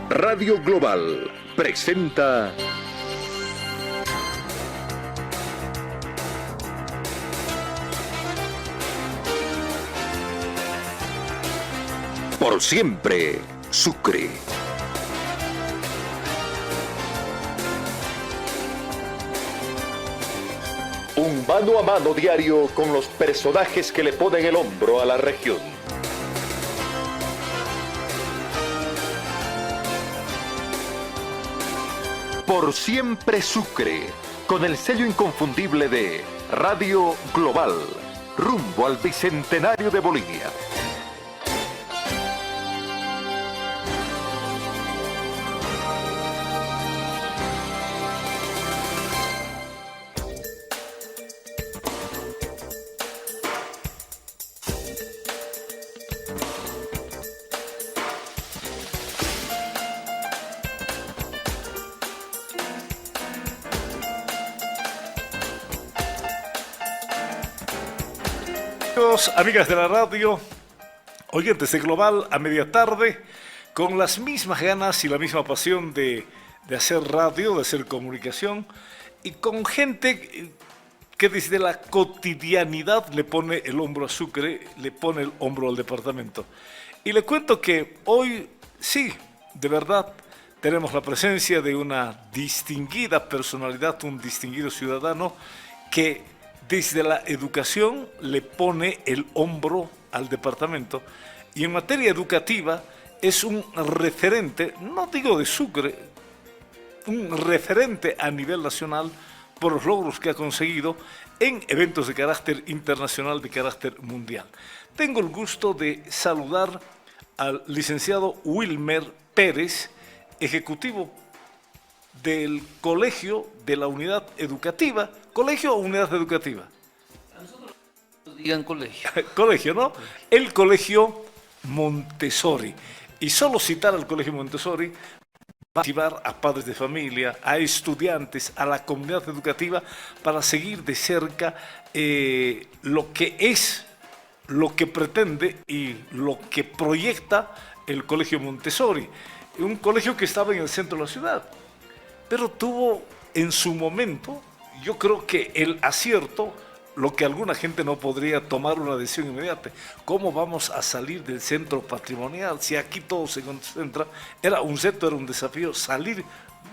Radio Global presenta Por Siempre Sucre. Un mano a mano diario con los personajes que le ponen el hombro a la región. Por Siempre Sucre, con el sello inconfundible de Radio Global, rumbo al Bicentenario de Bolivia. Amigas de la radio, oyentes de Global a media tarde, con las mismas ganas y la misma pasión de hacer radio, de hacer comunicación, y con gente que desde la cotidianidad le pone el hombro a Sucre, le pone el hombro al departamento. Y le cuento que hoy, sí, de verdad, tenemos la presencia de una distinguida personalidad, un distinguido ciudadano que desde la educación le pone el hombro al departamento, y en materia educativa es un referente, no digo de Sucre, un referente a nivel nacional por los logros que ha conseguido en eventos de carácter internacional, de carácter mundial. Tengo el gusto de saludar al licenciado Wilmer Pérez, ejecutivo del colegio de la unidad educativa. ¿Colegio o unidad educativa? A nosotros nos digan colegio. Colegio, ¿no? El colegio Montessori. Y solo citar al colegio Montessori va a activar a padres de familia, a estudiantes, a la comunidad educativa para seguir de cerca lo que es, lo que pretende y lo que proyecta el colegio Montessori. Un colegio que estaba en el centro de la ciudad, pero tuvo en su momento, yo creo que el acierto, lo que alguna gente no podría tomar una decisión inmediata. ¿Cómo vamos a salir del centro patrimonial? Si aquí todo se concentra, era un desafío salir,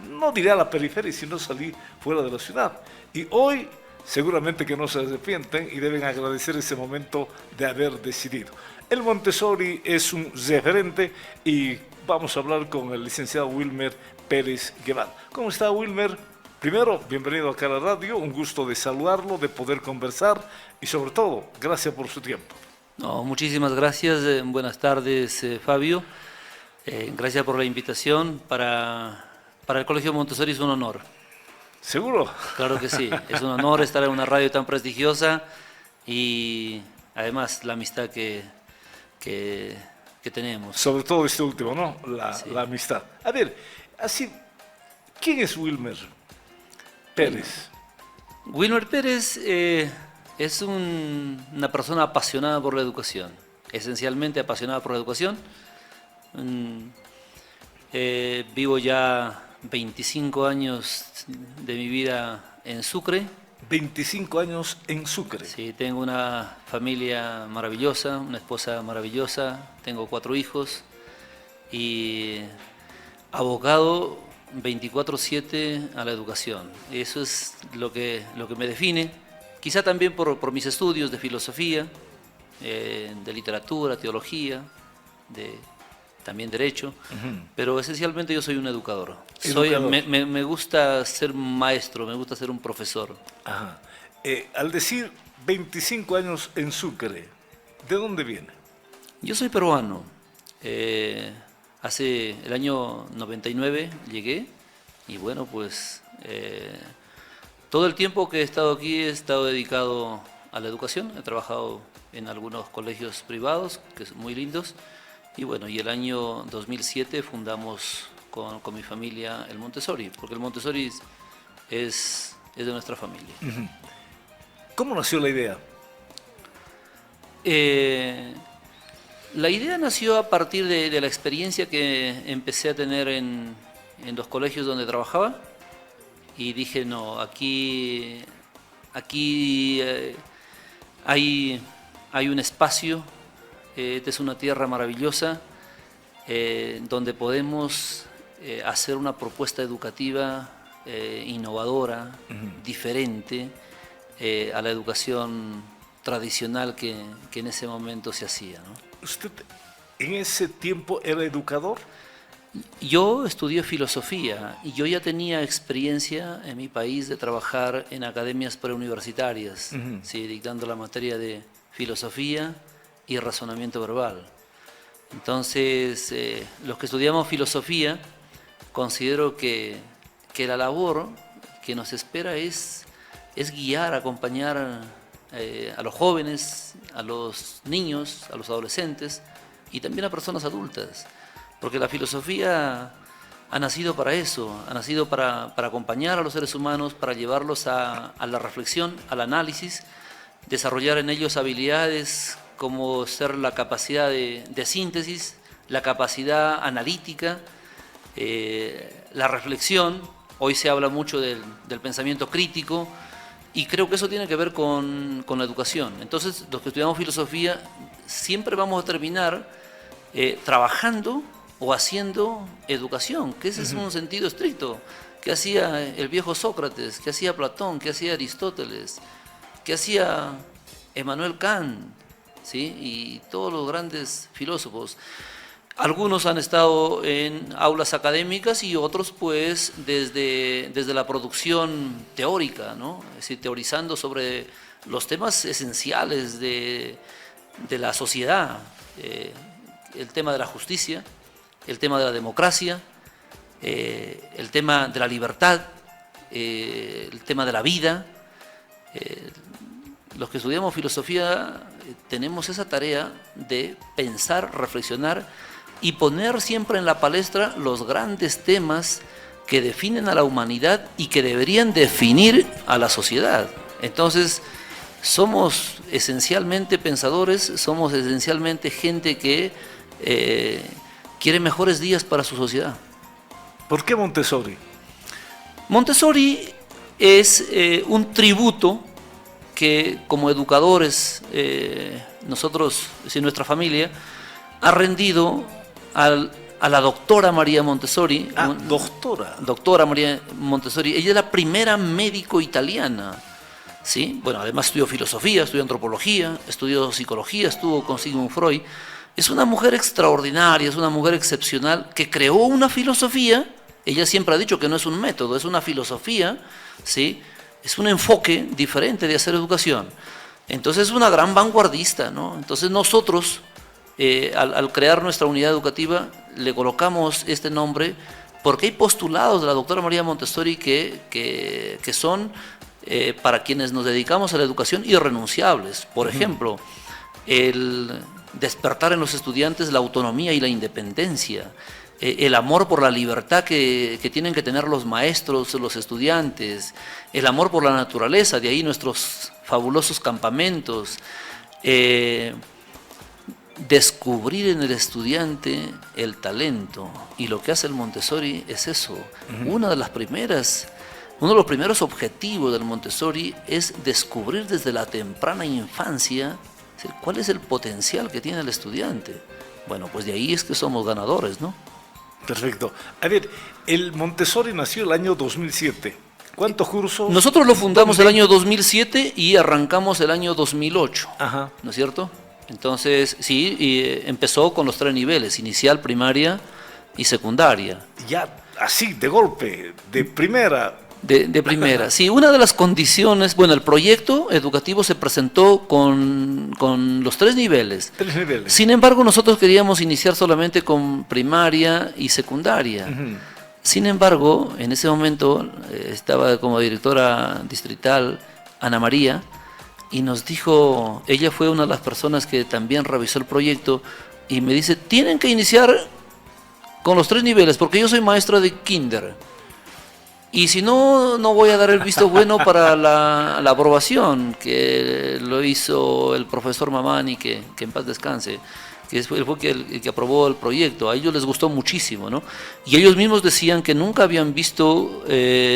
no diré a la periferia, sino salir fuera de la ciudad. Y hoy seguramente que no se arrepienten y deben agradecer ese momento de haber decidido. El Montessori es un referente y vamos a hablar con el licenciado Wilmer Pérez Guevara. ¿Cómo está, Wilmer? Primero, bienvenido acá a la radio, un gusto de saludarlo, de poder conversar y sobre todo, gracias por su tiempo. No, muchísimas gracias, buenas tardes, Fabio. Gracias por la invitación. Para el Colegio Montessori es un honor. ¿Seguro? Claro que sí, es un honor estar en una radio tan prestigiosa y además la amistad que tenemos. Sobre todo este último, ¿no? Sí. La amistad. A ver, así, ¿quién es Wilmer Pérez? Wilmer Pérez es una persona apasionada por la educación, esencialmente apasionada por la educación. Vivo ya 25 años de mi vida en Sucre. 25 años en Sucre. Sí, tengo una familia maravillosa, una esposa maravillosa, tengo 4 hijos y abocado 24/7 a la educación. Eso es lo que me define, quizá también por mis estudios de filosofía, de literatura, teología, también derecho, pero esencialmente yo soy un educador. Me gusta ser maestro, me gusta ser un profesor. Ajá. Al decir 25 años en Sucre, ¿de dónde viene? Yo soy peruano. Hace el año 99 llegué y bueno, pues todo el tiempo que he estado aquí he estado dedicado a la educación. He trabajado en algunos colegios privados, que son muy lindos, y bueno, y el año 2007 fundamos con mi familia el Montessori, porque el Montessori es de nuestra familia. ¿Cómo nació la idea? La idea nació a partir de la experiencia que empecé a tener en los colegios donde trabajaba y dije, no, aquí hay un espacio, esta es una tierra maravillosa donde podemos hacer una propuesta educativa innovadora, diferente a la educación tradicional que en ese momento se hacía, ¿no? ¿Usted en ese tiempo era educador? Yo estudié filosofía y yo ya tenía experiencia en mi país de trabajar en academias preuniversitarias, ¿sí? Dictando la materia de filosofía y razonamiento verbal. Entonces, los que estudiamos filosofía, considero que la labor que nos espera es guiar, acompañar a los jóvenes, a los niños, a los adolescentes y también a personas adultas. Porque la filosofía ha nacido para eso, ha nacido para acompañar a los seres humanos, para llevarlos a la reflexión, al análisis, desarrollar en ellos habilidades como ser la capacidad de síntesis, la capacidad analítica, la reflexión. Hoy se habla mucho del pensamiento crítico y creo que eso tiene que ver con la educación. Entonces, los que estudiamos filosofía siempre vamos a terminar trabajando o haciendo educación, que ese es un sentido estricto, que hacía el viejo Sócrates, que hacía Platón, que hacía Aristóteles, que hacía Emmanuel Kant, ¿sí? Y todos los grandes filósofos. Algunos han estado en aulas académicas y otros pues desde la producción teórica, ¿no? Es decir, teorizando sobre los temas esenciales de la sociedad, el tema de la justicia, el tema de la democracia, el tema de la libertad, el tema de la vida. Los que estudiamos filosofía tenemos esa tarea de pensar, reflexionar y poner siempre en la palestra los grandes temas que definen a la humanidad y que deberían definir a la sociedad. Entonces, somos esencialmente pensadores, somos esencialmente gente que quiere mejores días para su sociedad. ¿Por qué Montessori? Montessori es un tributo que como educadores, nosotros, es decir, nuestra familia, ha rendido a la doctora María Montessori. Doctora María Montessori. Ella es la primera médico italiana, ¿sí? Bueno, además estudió filosofía, estudió antropología, estudió psicología, estuvo con Sigmund Freud. Es una mujer extraordinaria, es una mujer excepcional que creó una filosofía. Ella siempre ha dicho que no es un método, es una filosofía, ¿sí? Es un enfoque diferente de hacer educación. Entonces es una gran vanguardista, ¿no? Entonces nosotros, al crear nuestra unidad educativa, le colocamos este nombre porque hay postulados de la doctora María Montessori que son para quienes nos dedicamos a la educación irrenunciables. Por ejemplo, el despertar en los estudiantes la autonomía y la independencia, el amor por la libertad que tienen que tener los maestros, los estudiantes, el amor por la naturaleza, de ahí nuestros fabulosos campamentos, descubrir en el estudiante el talento, y lo que hace el Montessori es eso. Uno de los primeros objetivos del Montessori es descubrir desde la temprana infancia cuál es el potencial que tiene el estudiante. Bueno, pues de ahí es que somos ganadores, ¿no? Perfecto. A ver, el Montessori nació el año 2007. ¿Cuántos cursos? Nosotros lo fundamos el año 2007 y arrancamos el año 2008, Ajá. ¿no es cierto? Entonces, sí, y empezó con los 3 niveles, inicial, primaria y secundaria. Ya así, de golpe, de primera. De primera. Sí, una de las condiciones, bueno, el proyecto educativo se presentó con los 3 niveles. 3 niveles. Sin embargo, nosotros queríamos iniciar solamente con primaria y secundaria. Sin embargo, en ese momento estaba como directora distrital Ana María y nos dijo, ella fue una de las personas que también revisó el proyecto y me dice, tienen que iniciar con los 3 niveles porque yo soy maestra de kinder. Y si no, no voy a dar el visto bueno para la aprobación, que lo hizo el profesor Mamani, que en paz descanse, que fue el que aprobó el proyecto. A ellos les gustó muchísimo, ¿no? Y ellos mismos decían que nunca habían visto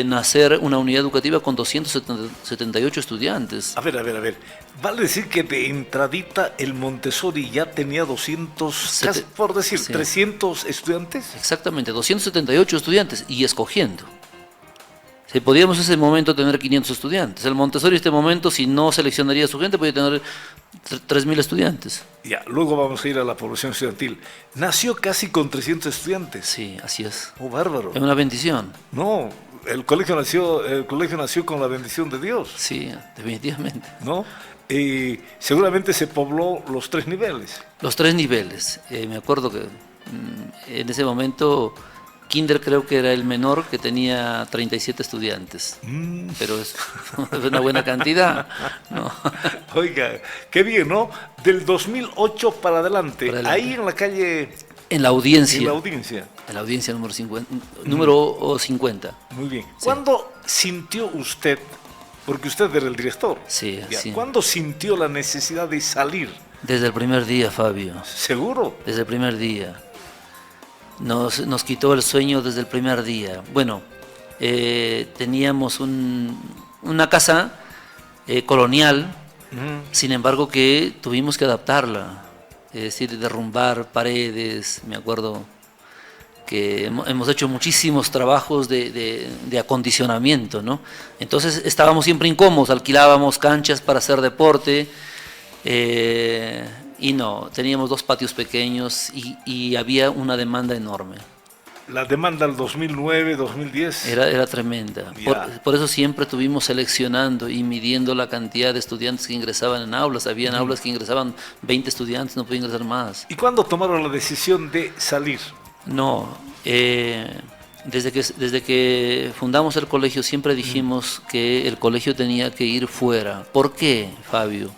nacer una unidad educativa con 278 estudiantes. A ver. Vale decir que de entradita el Montessori ya tenía 200, casi por decir, sí. 300 estudiantes. Exactamente, 278 estudiantes y escogiendo. Si podíamos en ese momento tener 500 estudiantes. El Montessori en este momento, si no seleccionaría a su gente, podía tener 3.000 estudiantes. Ya, luego vamos a ir a la población estudiantil. Nació casi con 300 estudiantes. Sí, así es. Oh, bárbaro. Es una bendición. No, el colegio nació con la bendición de Dios, Sí, definitivamente. ¿no? Y seguramente se pobló los 3 niveles. Los 3 niveles. Me acuerdo que en ese momento Kinder creo que era el menor, que tenía 37 estudiantes. Pero es una buena cantidad, ¿no? Oiga, qué bien, ¿no? Del 2008 para adelante, ahí en la calle... En la audiencia. En la audiencia. En la audiencia número 50. Muy bien. Sí. ¿Cuándo sintió usted, porque usted era el director, Sí, sí. ¿cuándo sintió la necesidad de salir? Desde el primer día, Fabio. ¿Seguro? Desde el primer día. Nos quitó el sueño desde el primer día. Bueno, teníamos una casa colonial, sin embargo que tuvimos que adaptarla. Es decir, derrumbar paredes. Me acuerdo que hemos hecho muchísimos trabajos de acondicionamiento, ¿no? Entonces estábamos siempre incómodos, alquilábamos canchas para hacer deporte, y no, teníamos 2 patios pequeños y había una demanda enorme. La demanda del 2009, 2010. Era tremenda. Por eso siempre estuvimos seleccionando y midiendo la cantidad de estudiantes que ingresaban en aulas. Habían aulas que ingresaban 20 estudiantes, no podían ingresar más. ¿Y cuándo tomaron la decisión de salir? No, desde que fundamos el colegio siempre dijimos que el colegio tenía que ir fuera. ¿Por qué, Fabio?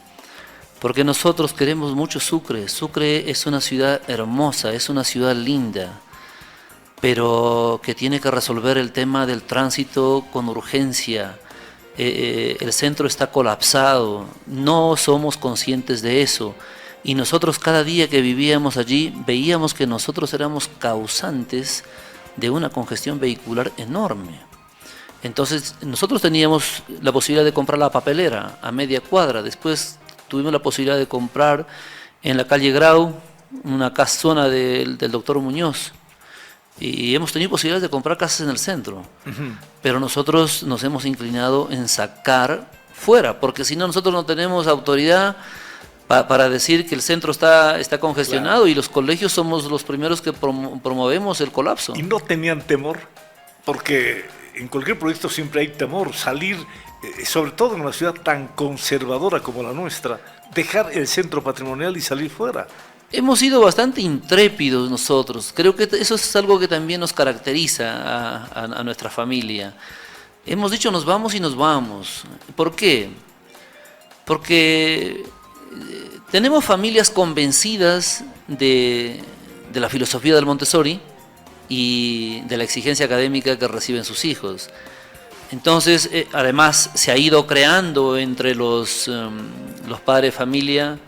Porque nosotros queremos mucho Sucre. Sucre es una ciudad hermosa, es una ciudad linda, pero que tiene que resolver el tema del tránsito con urgencia. El centro está colapsado, no somos conscientes de eso. Y nosotros cada día que vivíamos allí veíamos que nosotros éramos causantes de una congestión vehicular enorme. Entonces nosotros teníamos la posibilidad de comprar la papelera a media cuadra, después tuvimos la posibilidad de comprar en la calle Grau, una zona del doctor Muñoz, y hemos tenido posibilidades de comprar casas en el centro, pero nosotros nos hemos inclinado en sacar fuera, porque si no nosotros no tenemos autoridad para decir que el centro está congestionado, claro. Y los colegios somos los primeros que promovemos el colapso. ¿Y no tenían temor? Porque en cualquier proyecto siempre hay temor, salir, sobre todo en una ciudad tan conservadora como la nuestra, dejar el centro patrimonial y salir fuera. Hemos sido bastante intrépidos nosotros, creo que eso es algo que también nos caracteriza a nuestra familia. Hemos dicho nos vamos y nos vamos. ¿Por qué? Porque tenemos familias convencidas de la filosofía del Montessori y de la exigencia académica que reciben sus hijos. Entonces, además, se ha ido creando entre los padres de familia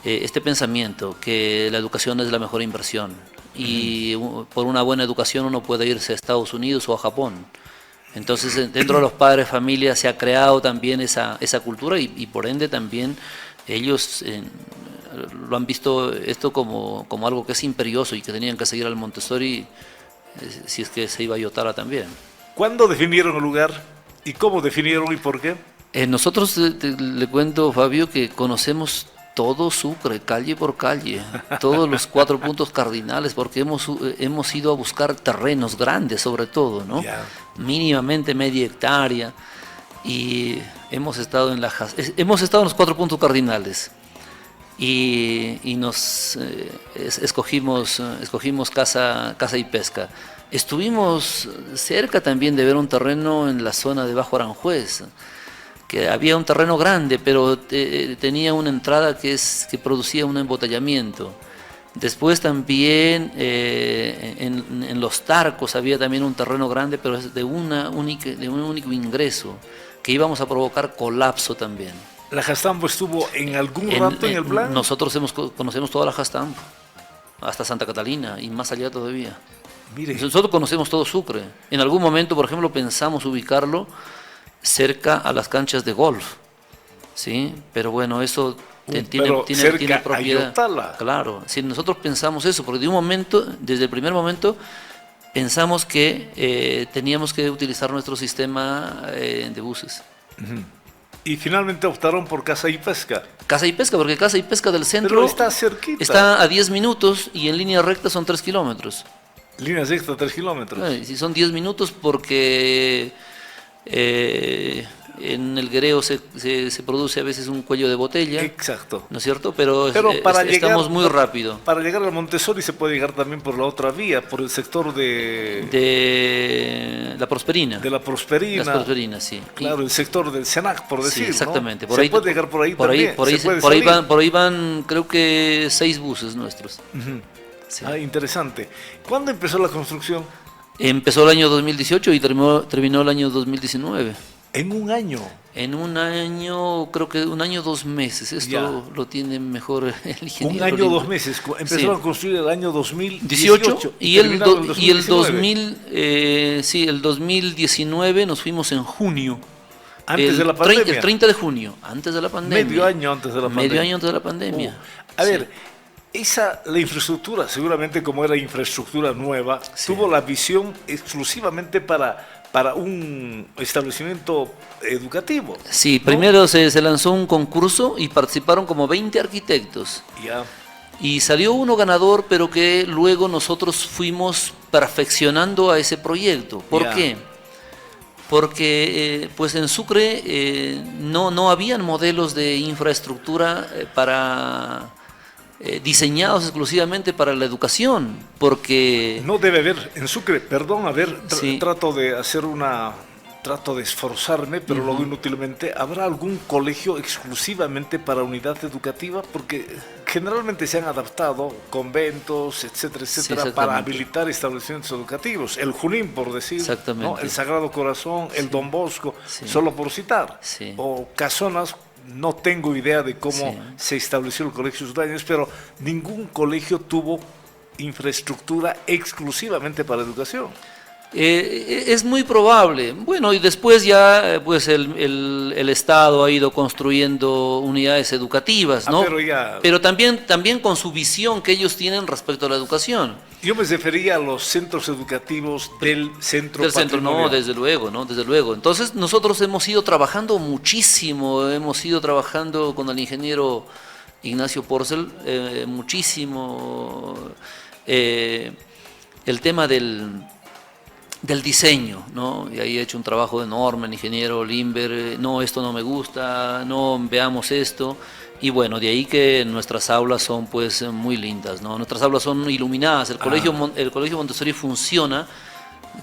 este pensamiento que la educación es la mejor inversión y por una buena educación uno puede irse a Estados Unidos o a Japón. Entonces, dentro de los padres de familia se ha creado también esa cultura y por ende también ellos lo han visto esto como algo que es imperioso y que tenían que seguir al Montessori si es que se iba a Yotara también. ¿Cuándo definieron el lugar y cómo definieron y por qué? Nosotros le cuento, Fabio, que conocemos todo Sucre, calle por calle, todos los 4 puntos cardinales, porque hemos ido a buscar terrenos grandes sobre todo, ¿no? Yeah. Mínimamente media hectárea, y hemos estado en los 4 puntos cardinales y nos escogimos casa y pesca. Estuvimos cerca también de ver un terreno en la zona de Bajo Aranjuez, que había un terreno grande, pero tenía una entrada que producía un embotellamiento. Después también en Los Tarcos había también un terreno grande, pero es de un único ingreso, que íbamos a provocar colapso también. ¿La Jastambo estuvo en algún rato en el plan? Nosotros conocemos toda la Jastambo, hasta Santa Catalina y más allá todavía. Mire. Nosotros conocemos todo Sucre. En algún momento, por ejemplo, pensamos ubicarlo cerca a las canchas de golf, ¿sí? Pero bueno, eso tiene propiedad. A Yotala. Claro, si nosotros pensamos eso, porque desde el primer momento, pensamos que teníamos que utilizar nuestro sistema de buses. Y finalmente optaron por Caza y Pesca. Caza y Pesca, porque Caza y Pesca del centro Pero está cerquita. Está a 10 minutos y en línea recta son 3 kilómetros. Líneas extra, 3 kilómetros. Si son 10 minutos porque en el Guereo se produce a veces un cuello de botella. Exacto. ¿No es cierto? Pero estamos muy rápido. Para llegar al Montessori se puede llegar también por la otra vía, por el sector de la Prosperina. De la Prosperina. Las Prosperinas, sí. Claro, el sector del Senac, por decir. Sí, exactamente. ¿No? Se puede llegar por ahí también. Por ahí van, creo que 6 buses nuestros. Sí. Ah, interesante. ¿Cuándo empezó la construcción? Empezó el año 2018 y terminó el año 2019. ¿En un año? En un año, creo que 1 año 2 meses. Esto lo tiene mejor el ingeniero. 1 año 2 meses. Empezaron a construir el año 2018 y el 2019 nos fuimos en junio. Antes de la pandemia. El 30 de junio, antes de la pandemia. Medio año antes de la pandemia. Medio año antes de la pandemia. A ver, la infraestructura, seguramente como era infraestructura nueva, tuvo la visión exclusivamente para un establecimiento educativo. Sí, ¿no? Primero se lanzó un concurso y participaron como 20 arquitectos. Ya. Y salió uno ganador, pero que luego nosotros fuimos perfeccionando a ese proyecto. ¿Por qué? Porque pues en Sucre no habían modelos de infraestructura diseñados exclusivamente para la educación, porque... No debe haber, en Sucre, perdón, trato de esforzarme, pero lo hago inútilmente. ¿Habrá algún colegio exclusivamente para unidad educativa? Porque generalmente se han adaptado conventos, etcétera, etcétera, para habilitar establecimientos educativos. El Junín, por decir, ¿no? El Sagrado Corazón, el Don Bosco, solo por citar. O Casonas. No tengo idea de cómo se estableció el Colegio Sudañez, pero ningún colegio tuvo infraestructura exclusivamente para educación. Es muy probable. Bueno, y después ya pues el Estado ha ido construyendo unidades educativas, ¿no? Pero también con su visión que ellos tienen respecto a la educación. Yo me refería a los centros educativos del centro patrimonial. No, desde luego, ¿no? Desde luego. Entonces nosotros hemos ido trabajando muchísimo, hemos ido trabajando con el ingeniero Ignacio Porcel, muchísimo el tema del diseño, ¿no? Y ahí he hecho un trabajo enorme, el ingeniero Limber, no, esto no me gusta, no, veamos esto. Y bueno, de ahí que nuestras aulas son pues muy lindas, ¿no? Nuestras aulas son iluminadas, el colegio Montessori funciona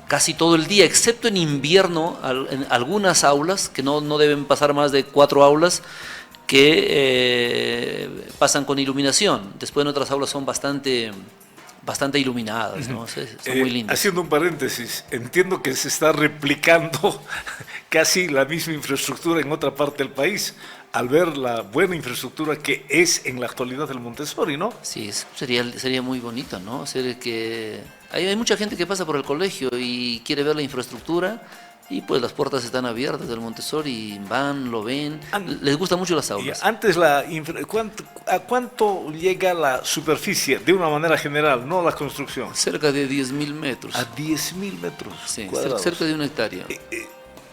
casi todo el día, excepto en invierno, en algunas aulas, que no deben pasar más de 4 aulas, que pasan con iluminación. Después nuestras aulas son bastante iluminadas, ¿no? Son muy lindas. Haciendo un paréntesis, entiendo que se está replicando casi la misma infraestructura en otra parte del país, al ver la buena infraestructura que es en la actualidad el Montessori, ¿no? Sí, sería muy bonito, ¿no? Hay mucha gente que pasa por el colegio y quiere ver la infraestructura, y pues las puertas están abiertas del Montessori, van, lo ven, les gustan mucho las aulas. Antes, ¿a cuánto llega la superficie de una manera general, no la construcción? Cerca de 10.000 metros. ¿A 10.000 metros? Sí, cerca de 1 hectárea.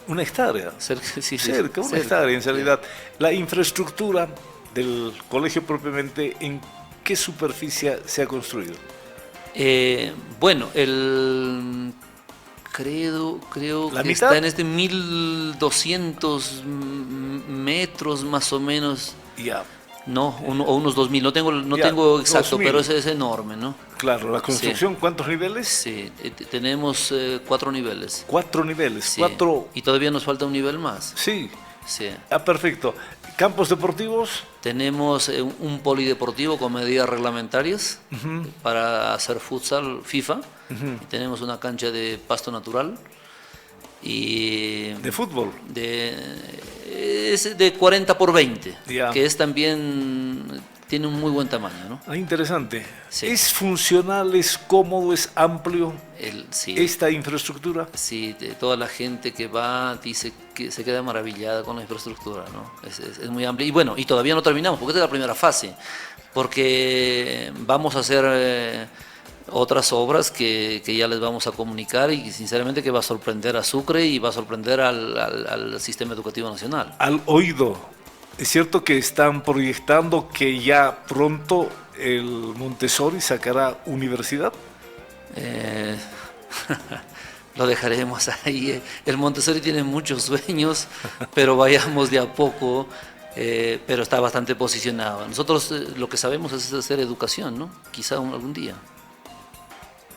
¿Una hectárea? Cerca, una hectárea en realidad. La infraestructura del colegio propiamente, ¿en qué superficie se ha construido? Bueno, creo que está en 1.200 metros más o menos. Ya. No, o unos 2.000, no tengo exacto, 2000. Pero es enorme, ¿no? Claro, la construcción, ¿cuántos niveles? Sí, tenemos 4 niveles. 4 niveles, sí. Y todavía nos falta un nivel más. Sí. Sí. Perfecto. ¿Campos deportivos? Tenemos un polideportivo con medidas reglamentarias para hacer futsal FIFA. Y tenemos una cancha de pasto natural. Y ¿De fútbol? Es de 40 por 20, Ya. que es también, tiene un muy buen tamaño, ¿no? Ah, interesante. Sí. ¿Es funcional, es cómodo, es amplio Sí, esta infraestructura? sí, toda la gente que va dice que se queda maravillada con la infraestructura, ¿no? Es muy amplia. Y bueno, y todavía no terminamos, porque esta es la primera fase, porque vamos a hacer otras obras que ya les vamos a comunicar y sinceramente que va a sorprender a Sucre y va a sorprender al sistema educativo nacional. Al oído, ¿es cierto que están proyectando que ya pronto el Montessori sacará universidad? Lo dejaremos ahí. El Montessori tiene muchos sueños, pero vayamos de a poco, pero está bastante posicionado. Nosotros lo que sabemos es hacer educación, ¿no? Quizá algún día.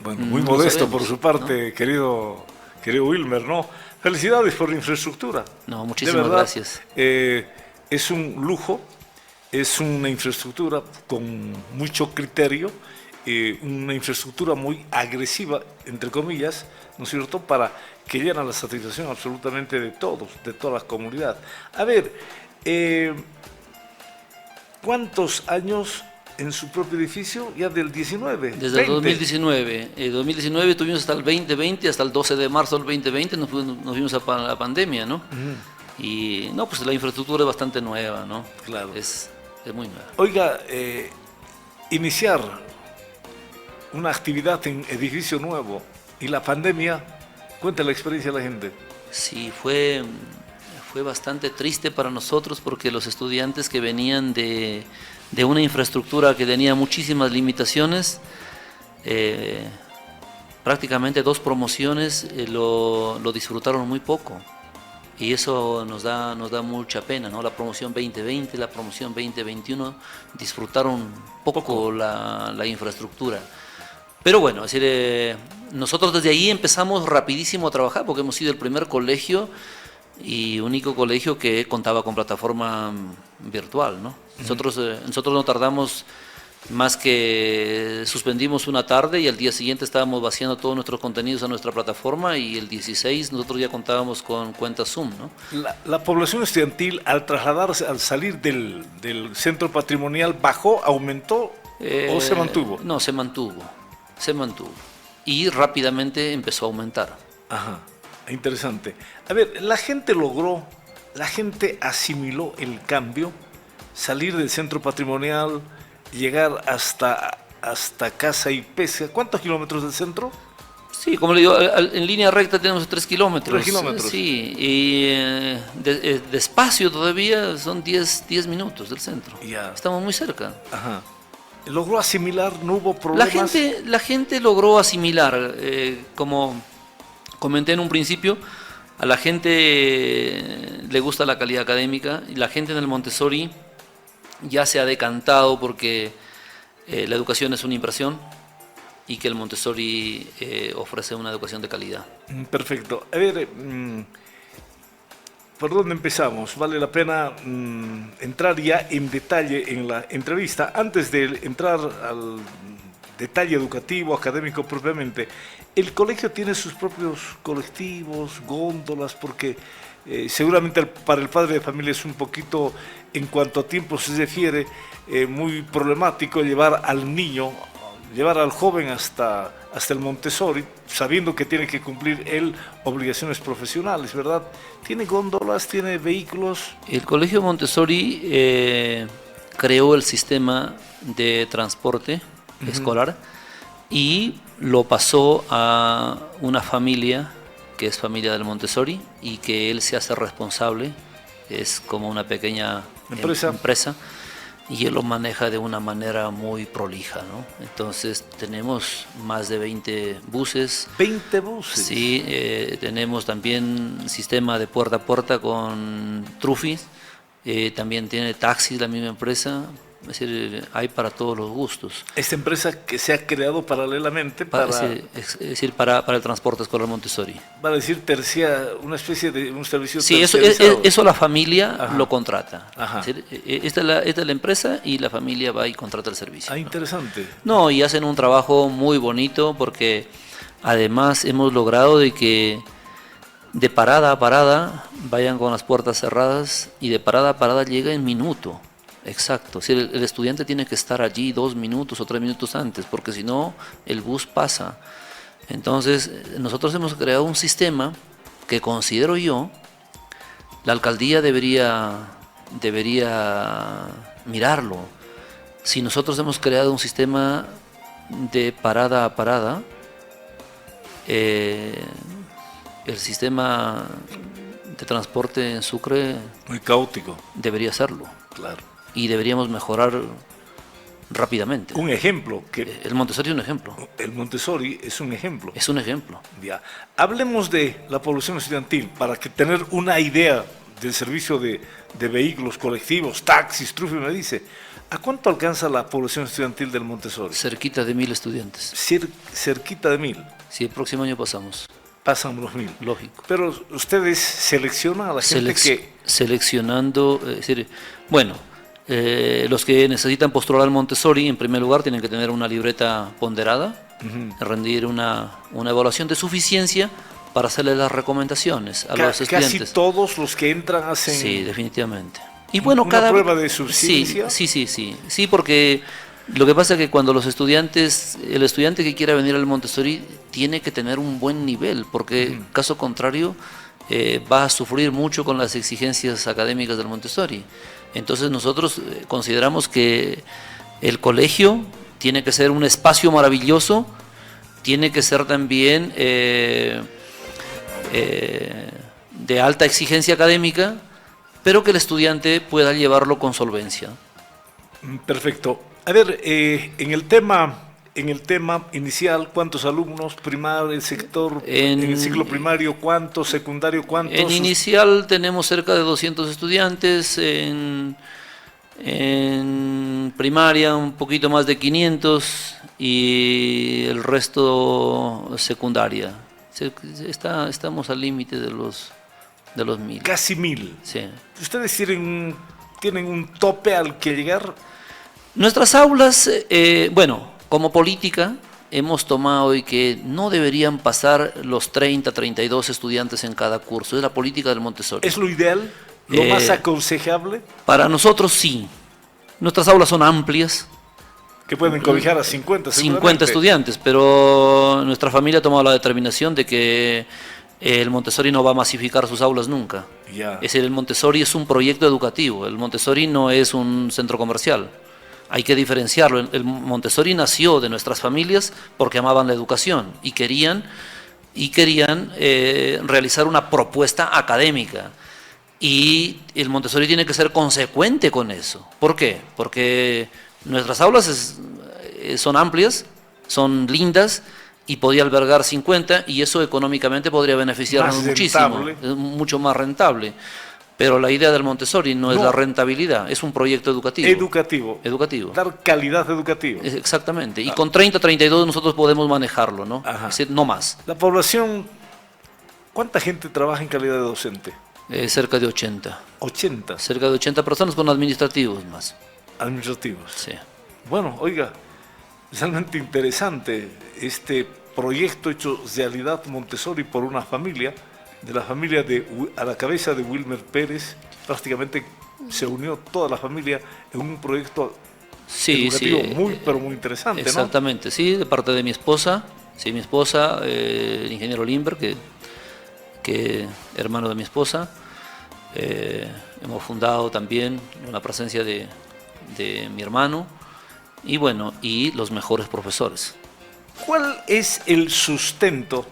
Bueno, muy No modesto sabemos, por su parte, ¿no? querido Wilmer, ¿no? Felicidades por la infraestructura. No, De muchísimas verdad, gracias. es un lujo, es una infraestructura con mucho criterio, una infraestructura muy agresiva, entre comillas, ¿no es cierto?, para que llene la satisfacción absolutamente de todos, de toda la comunidad. A ver, ¿cuántos años en su propio edificio? Ya del 19. Desde el 2019. 2019 tuvimos hasta el 2020, hasta el 12 de marzo del 2020 nos vimos a la pandemia, ¿no? Y no, pues la infraestructura es bastante nueva, ¿no? Claro. Es muy nueva. Oiga, iniciar una actividad en edificio nuevo y la pandemia, cuenta la experiencia de la gente. Sí, fue bastante triste para nosotros porque los estudiantes que venían de una infraestructura que tenía muchísimas limitaciones, prácticamente 2 promociones lo disfrutaron muy poco. Y eso nos da mucha pena, ¿no? La promoción 2020, la promoción 2021 disfrutaron poco la infraestructura. Pero bueno, es decir, nosotros desde ahí empezamos rapidísimo a trabajar porque hemos sido el primer colegio y único colegio que contaba con plataforma virtual, ¿no? Nosotros no tardamos más que suspendimos una tarde y al día siguiente estábamos vaciando todos nuestros contenidos a nuestra plataforma y el 16 nosotros ya contábamos con cuenta Zoom, ¿no? La población estudiantil al trasladarse, al salir del centro patrimonial, ¿bajó, aumentó o se mantuvo? No, se mantuvo. Y rápidamente empezó a aumentar. Ajá, interesante. A ver, la gente asimiló el cambio, salir del centro patrimonial, llegar hasta Casa y Pesca. ¿Cuántos kilómetros del centro? Sí, como le digo, en línea recta tenemos 3 kilómetros. 3 kilómetros. Sí, y despacio todavía son 10 minutos del centro. Ya. Estamos muy cerca. Ajá. ¿Logró asimilar? ¿No hubo problemas? La gente logró asimilar, como comenté en un principio, a la gente le gusta la calidad académica y la gente en el Montessori ya se ha decantado porque la educación es una inversión y que el Montessori ofrece una educación de calidad. Perfecto. A ver, ¿por dónde empezamos? Vale la pena entrar ya en detalle en la entrevista. Antes de entrar al detalle educativo, académico propiamente, el colegio tiene sus propios colectivos, góndolas, porque seguramente para el padre de familia es un poquito, en cuanto a tiempo se refiere, muy problemático llevar al niño, llevar al joven hasta el Montessori, sabiendo que tiene que cumplir él obligaciones profesionales, ¿verdad? ¿Tiene góndolas, tiene vehículos? El Colegio Montessori creó el sistema de transporte escolar y lo pasó a una familia que es familia del Montessori y que él se hace responsable, es como una pequeña empresa y él lo maneja de una manera muy prolija, ¿no? Entonces tenemos más de 20 buses. ¿20 buses? Sí, tenemos también sistema de puerta a puerta con trufis, también tiene taxis la misma empresa, Es decir, hay para todos los gustos. Esta empresa que se ha creado paralelamente para Es decir, para el transporte escolar Montessori. va a decir una especie de un servicio Sí, terciarizado. eso la familia Ajá. lo contrata. Ajá. Es decir, esta es la empresa y la familia va y contrata el servicio. Ah, interesante. No, y hacen un trabajo muy bonito porque además hemos logrado de que de parada a parada vayan con las puertas cerradas y de parada a parada llega en minuto. Exacto. Si el estudiante tiene que estar allí 2 minutos o 3 minutos antes, porque si no, el bus pasa. Entonces, nosotros hemos creado un sistema que considero yo, la alcaldía debería mirarlo. Si nosotros hemos creado un sistema de parada a parada, el sistema de transporte en Sucre Muy caótico, debería hacerlo claro. y deberíamos mejorar rápidamente. Un ejemplo, que El Montessori es un ejemplo, el Montessori es un ejemplo. es un ejemplo. Ya. Hablemos de la población estudiantil para que tener una idea del servicio de vehículos colectivos, taxis, Trufi me dice. ¿A cuánto alcanza la población estudiantil del Montessori? Cerquita de 1000 estudiantes. Cerquita de 1000. Si el próximo año pasamos, Pasan los 1000. lógico. Pero ustedes seleccionan a la gente que... Seleccionando, es decir, bueno, los que necesitan postular al Montessori, en primer lugar, tienen que tener una libreta ponderada, rendir una evaluación de suficiencia para hacerle las recomendaciones a los estudiantes. Casi todos los que entran hacen... Sí, definitivamente. Y bueno, ¿Una prueba de suficiencia? Sí, porque lo que pasa es que cuando el estudiante que quiera venir al Montessori tiene que tener un buen nivel, porque caso contrario va a sufrir mucho con las exigencias académicas del Montessori. Entonces nosotros consideramos que el colegio tiene que ser un espacio maravilloso, tiene que ser también de alta exigencia académica, pero que el estudiante pueda llevarlo con solvencia. Perfecto. A ver, en el tema inicial, ¿cuántos alumnos? Primario, el sector, en el ciclo primario, ¿cuántos? Secundario, ¿cuántos? En inicial tenemos cerca de 200 estudiantes, en primaria un poquito más de 500 y el resto secundaria. Estamos al límite de los 1000. Casi 1000. Sí. ¿Ustedes tienen un tope al que llegar? Nuestras aulas, bueno, como política hemos tomado hoy que no deberían pasar los 30, 32 estudiantes en cada curso. Es la política del Montessori. ¿Es lo ideal? ¿Lo más aconsejable? Para nosotros sí. Nuestras aulas son amplias. Que pueden cobijar a 50, 50 estudiantes, pero nuestra familia ha tomado la determinación de que el Montessori no va a masificar sus aulas nunca. Ya. Es decir, el Montessori es un proyecto educativo, el Montessori no es un centro comercial. Hay que diferenciarlo. El Montessori nació de nuestras familias porque amaban la educación y querían realizar una propuesta académica. Y el Montessori tiene que ser consecuente con eso. ¿Por qué? Porque nuestras aulas son amplias, son lindas y podía albergar 50 y eso económicamente podría beneficiarnos muchísimo, es mucho más rentable. Pero la idea del Montessori no es la rentabilidad, es un proyecto educativo. Educativo. Dar calidad educativa. Exactamente. Y con 30, 32 nosotros podemos manejarlo, ¿no? Ajá. Es decir, no más. La población, ¿cuánta gente trabaja en calidad de docente? Cerca de 80. 80 Cerca de 80 personas con administrativos más. administrativos. Sí. Bueno, oiga, realmente interesante este proyecto hecho realidad Montessori por una familia, de la familia a la cabeza de Wilmer Pérez. Prácticamente se unió toda la familia en un proyecto educativo muy, pero muy interesante, exactamente, ¿no? Sí, de parte de mi esposa. Sí, mi esposa, el ingeniero Limber, que hermano de mi esposa. Hemos fundado también una presencia de mi hermano y bueno, y los mejores profesores. ¿Cuál es el sustento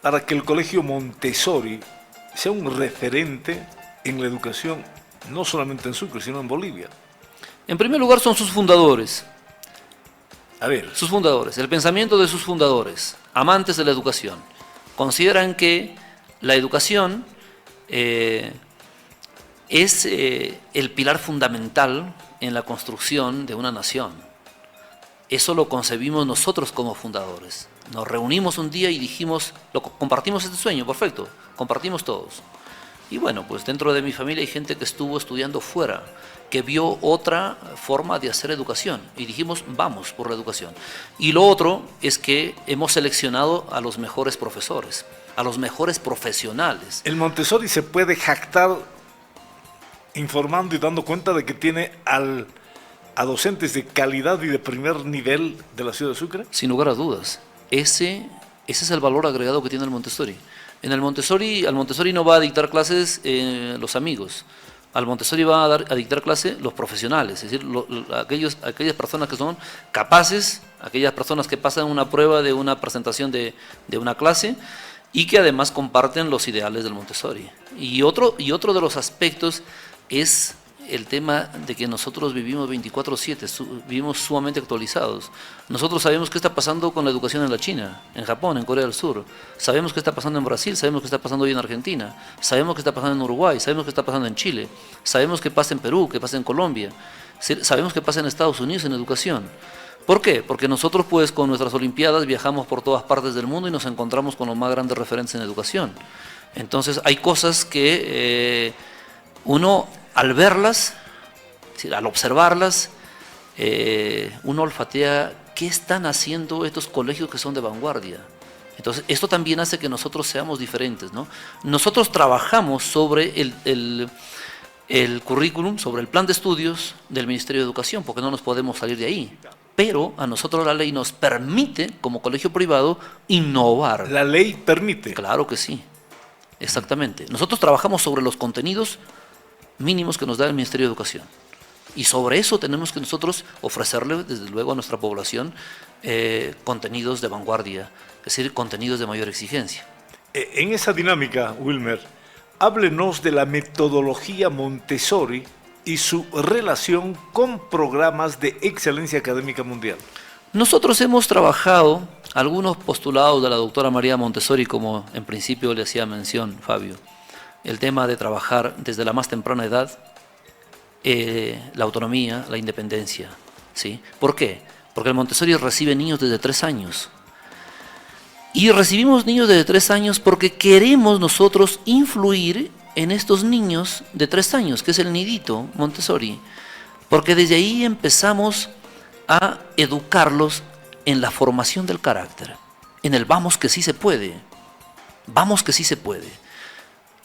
para que el Colegio Montessori sea un referente en la educación, no solamente en Sucre, sino en Bolivia? En primer lugar son sus fundadores. A ver. Sus fundadores, el pensamiento de sus fundadores, amantes de la educación, consideran que la educación es el pilar fundamental en la construcción de una nación. Eso lo concebimos nosotros como fundadores. Nos reunimos un día y dijimos, compartimos este sueño, perfecto, compartimos todos. Y bueno, pues dentro de mi familia hay gente que estuvo estudiando fuera, que vio otra forma de hacer educación y dijimos, vamos por la educación. Y lo otro es que hemos seleccionado a los mejores profesores, a los mejores profesionales. El Montessori se puede jactar informando y dando cuenta de que tiene a docentes de calidad y de primer nivel de la ciudad de Sucre. Sin lugar a dudas, ese es el valor agregado que tiene el Montessori. Al Montessori no va a dictar clases los amigos. Al Montessori va a dictar clase los profesionales, es decir, aquellas personas que son capaces, aquellas personas que pasan una prueba de una presentación de una clase y que además comparten los ideales del Montessori. Y otro de los aspectos es el tema de que nosotros vivimos 24/7, vivimos sumamente actualizados. Nosotros sabemos qué está pasando con la educación en la China, en Japón, en Corea del Sur. Sabemos qué está pasando en Brasil, sabemos qué está pasando hoy en Argentina. Sabemos qué está pasando en Uruguay, sabemos qué está pasando en Chile. Sabemos qué pasa en Perú, qué pasa en Colombia. Sabemos qué pasa en Estados Unidos en educación. ¿Por qué? Porque nosotros pues con nuestras olimpiadas viajamos por todas partes del mundo y nos encontramos con los más grandes referentes en educación. Entonces hay cosas que uno al verlas, al observarlas, uno olfatea qué están haciendo estos colegios que son de vanguardia. Entonces, esto también hace que nosotros seamos diferentes, ¿no? Nosotros trabajamos sobre el currículum, sobre el plan de estudios del Ministerio de Educación, porque no nos podemos salir de ahí. Pero a nosotros la ley nos permite, como colegio privado, innovar. ¿La ley permite? Claro que sí, exactamente. Nosotros trabajamos sobre los contenidos mínimos que nos da el Ministerio de Educación. Y sobre eso tenemos que nosotros ofrecerle, desde luego, a nuestra población contenidos de vanguardia, es decir, contenidos de mayor exigencia. En esa dinámica, Wilmer, háblenos de la metodología Montessori y su relación con programas de excelencia académica mundial. Nosotros hemos trabajado algunos postulados de la doctora María Montessori, como en principio le hacía mención Fabio. El tema de trabajar desde la más temprana edad la autonomía, la independencia, ¿sí? ¿Por qué? Porque el Montessori recibe niños desde 3 años. Y recibimos niños desde 3 años porque queremos nosotros influir en estos niños de 3 años, que es el nidito Montessori. Porque desde ahí empezamos a educarlos en la formación del carácter, en el vamos que sí se puede, vamos que sí se puede.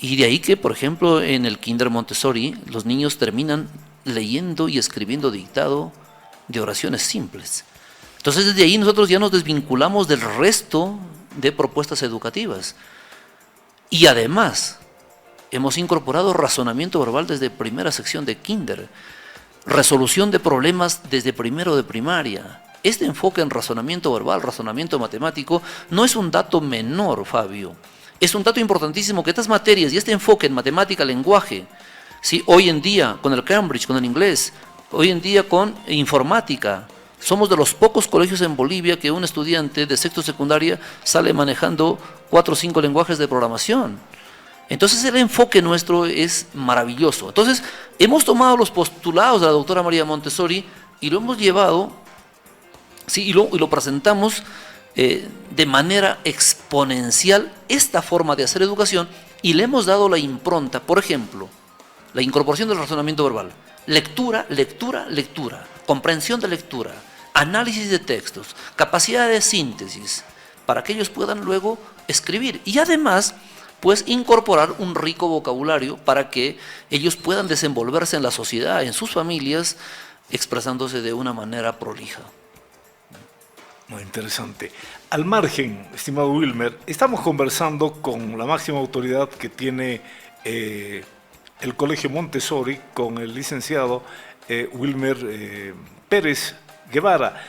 Y de ahí que, por ejemplo, en el Kinder Montessori, los niños terminan leyendo y escribiendo dictado de oraciones simples. Entonces, desde ahí nosotros ya nos desvinculamos del resto de propuestas educativas. Y además, hemos incorporado razonamiento verbal desde primera sección de Kinder, resolución de problemas desde primero de primaria. Este enfoque en razonamiento verbal, razonamiento matemático, no es un dato menor, Fabio. Es un dato importantísimo que estas materias y este enfoque en matemática, lenguaje, ¿sí? Hoy en día con el Cambridge, con el inglés, hoy en día con informática, somos de los pocos colegios en Bolivia que un estudiante de sexto secundaria sale manejando 4 o 5 lenguajes de programación. Entonces el enfoque nuestro es maravilloso. Entonces hemos tomado los postulados de la doctora María Montessori y lo hemos llevado, ¿sí? y lo presentamos de manera exponencial esta forma de hacer educación y le hemos dado la impronta, por ejemplo, la incorporación del razonamiento verbal, lectura, lectura, lectura, comprensión de lectura, análisis de textos, capacidad de síntesis, para que ellos puedan luego escribir y además pues incorporar un rico vocabulario para que ellos puedan desenvolverse en la sociedad, en sus familias, expresándose de una manera prolija. Muy interesante. Al margen, estimado Wilmer, estamos conversando con la máxima autoridad que tiene el Colegio Montessori, con el licenciado Wilmer Pérez Guevara.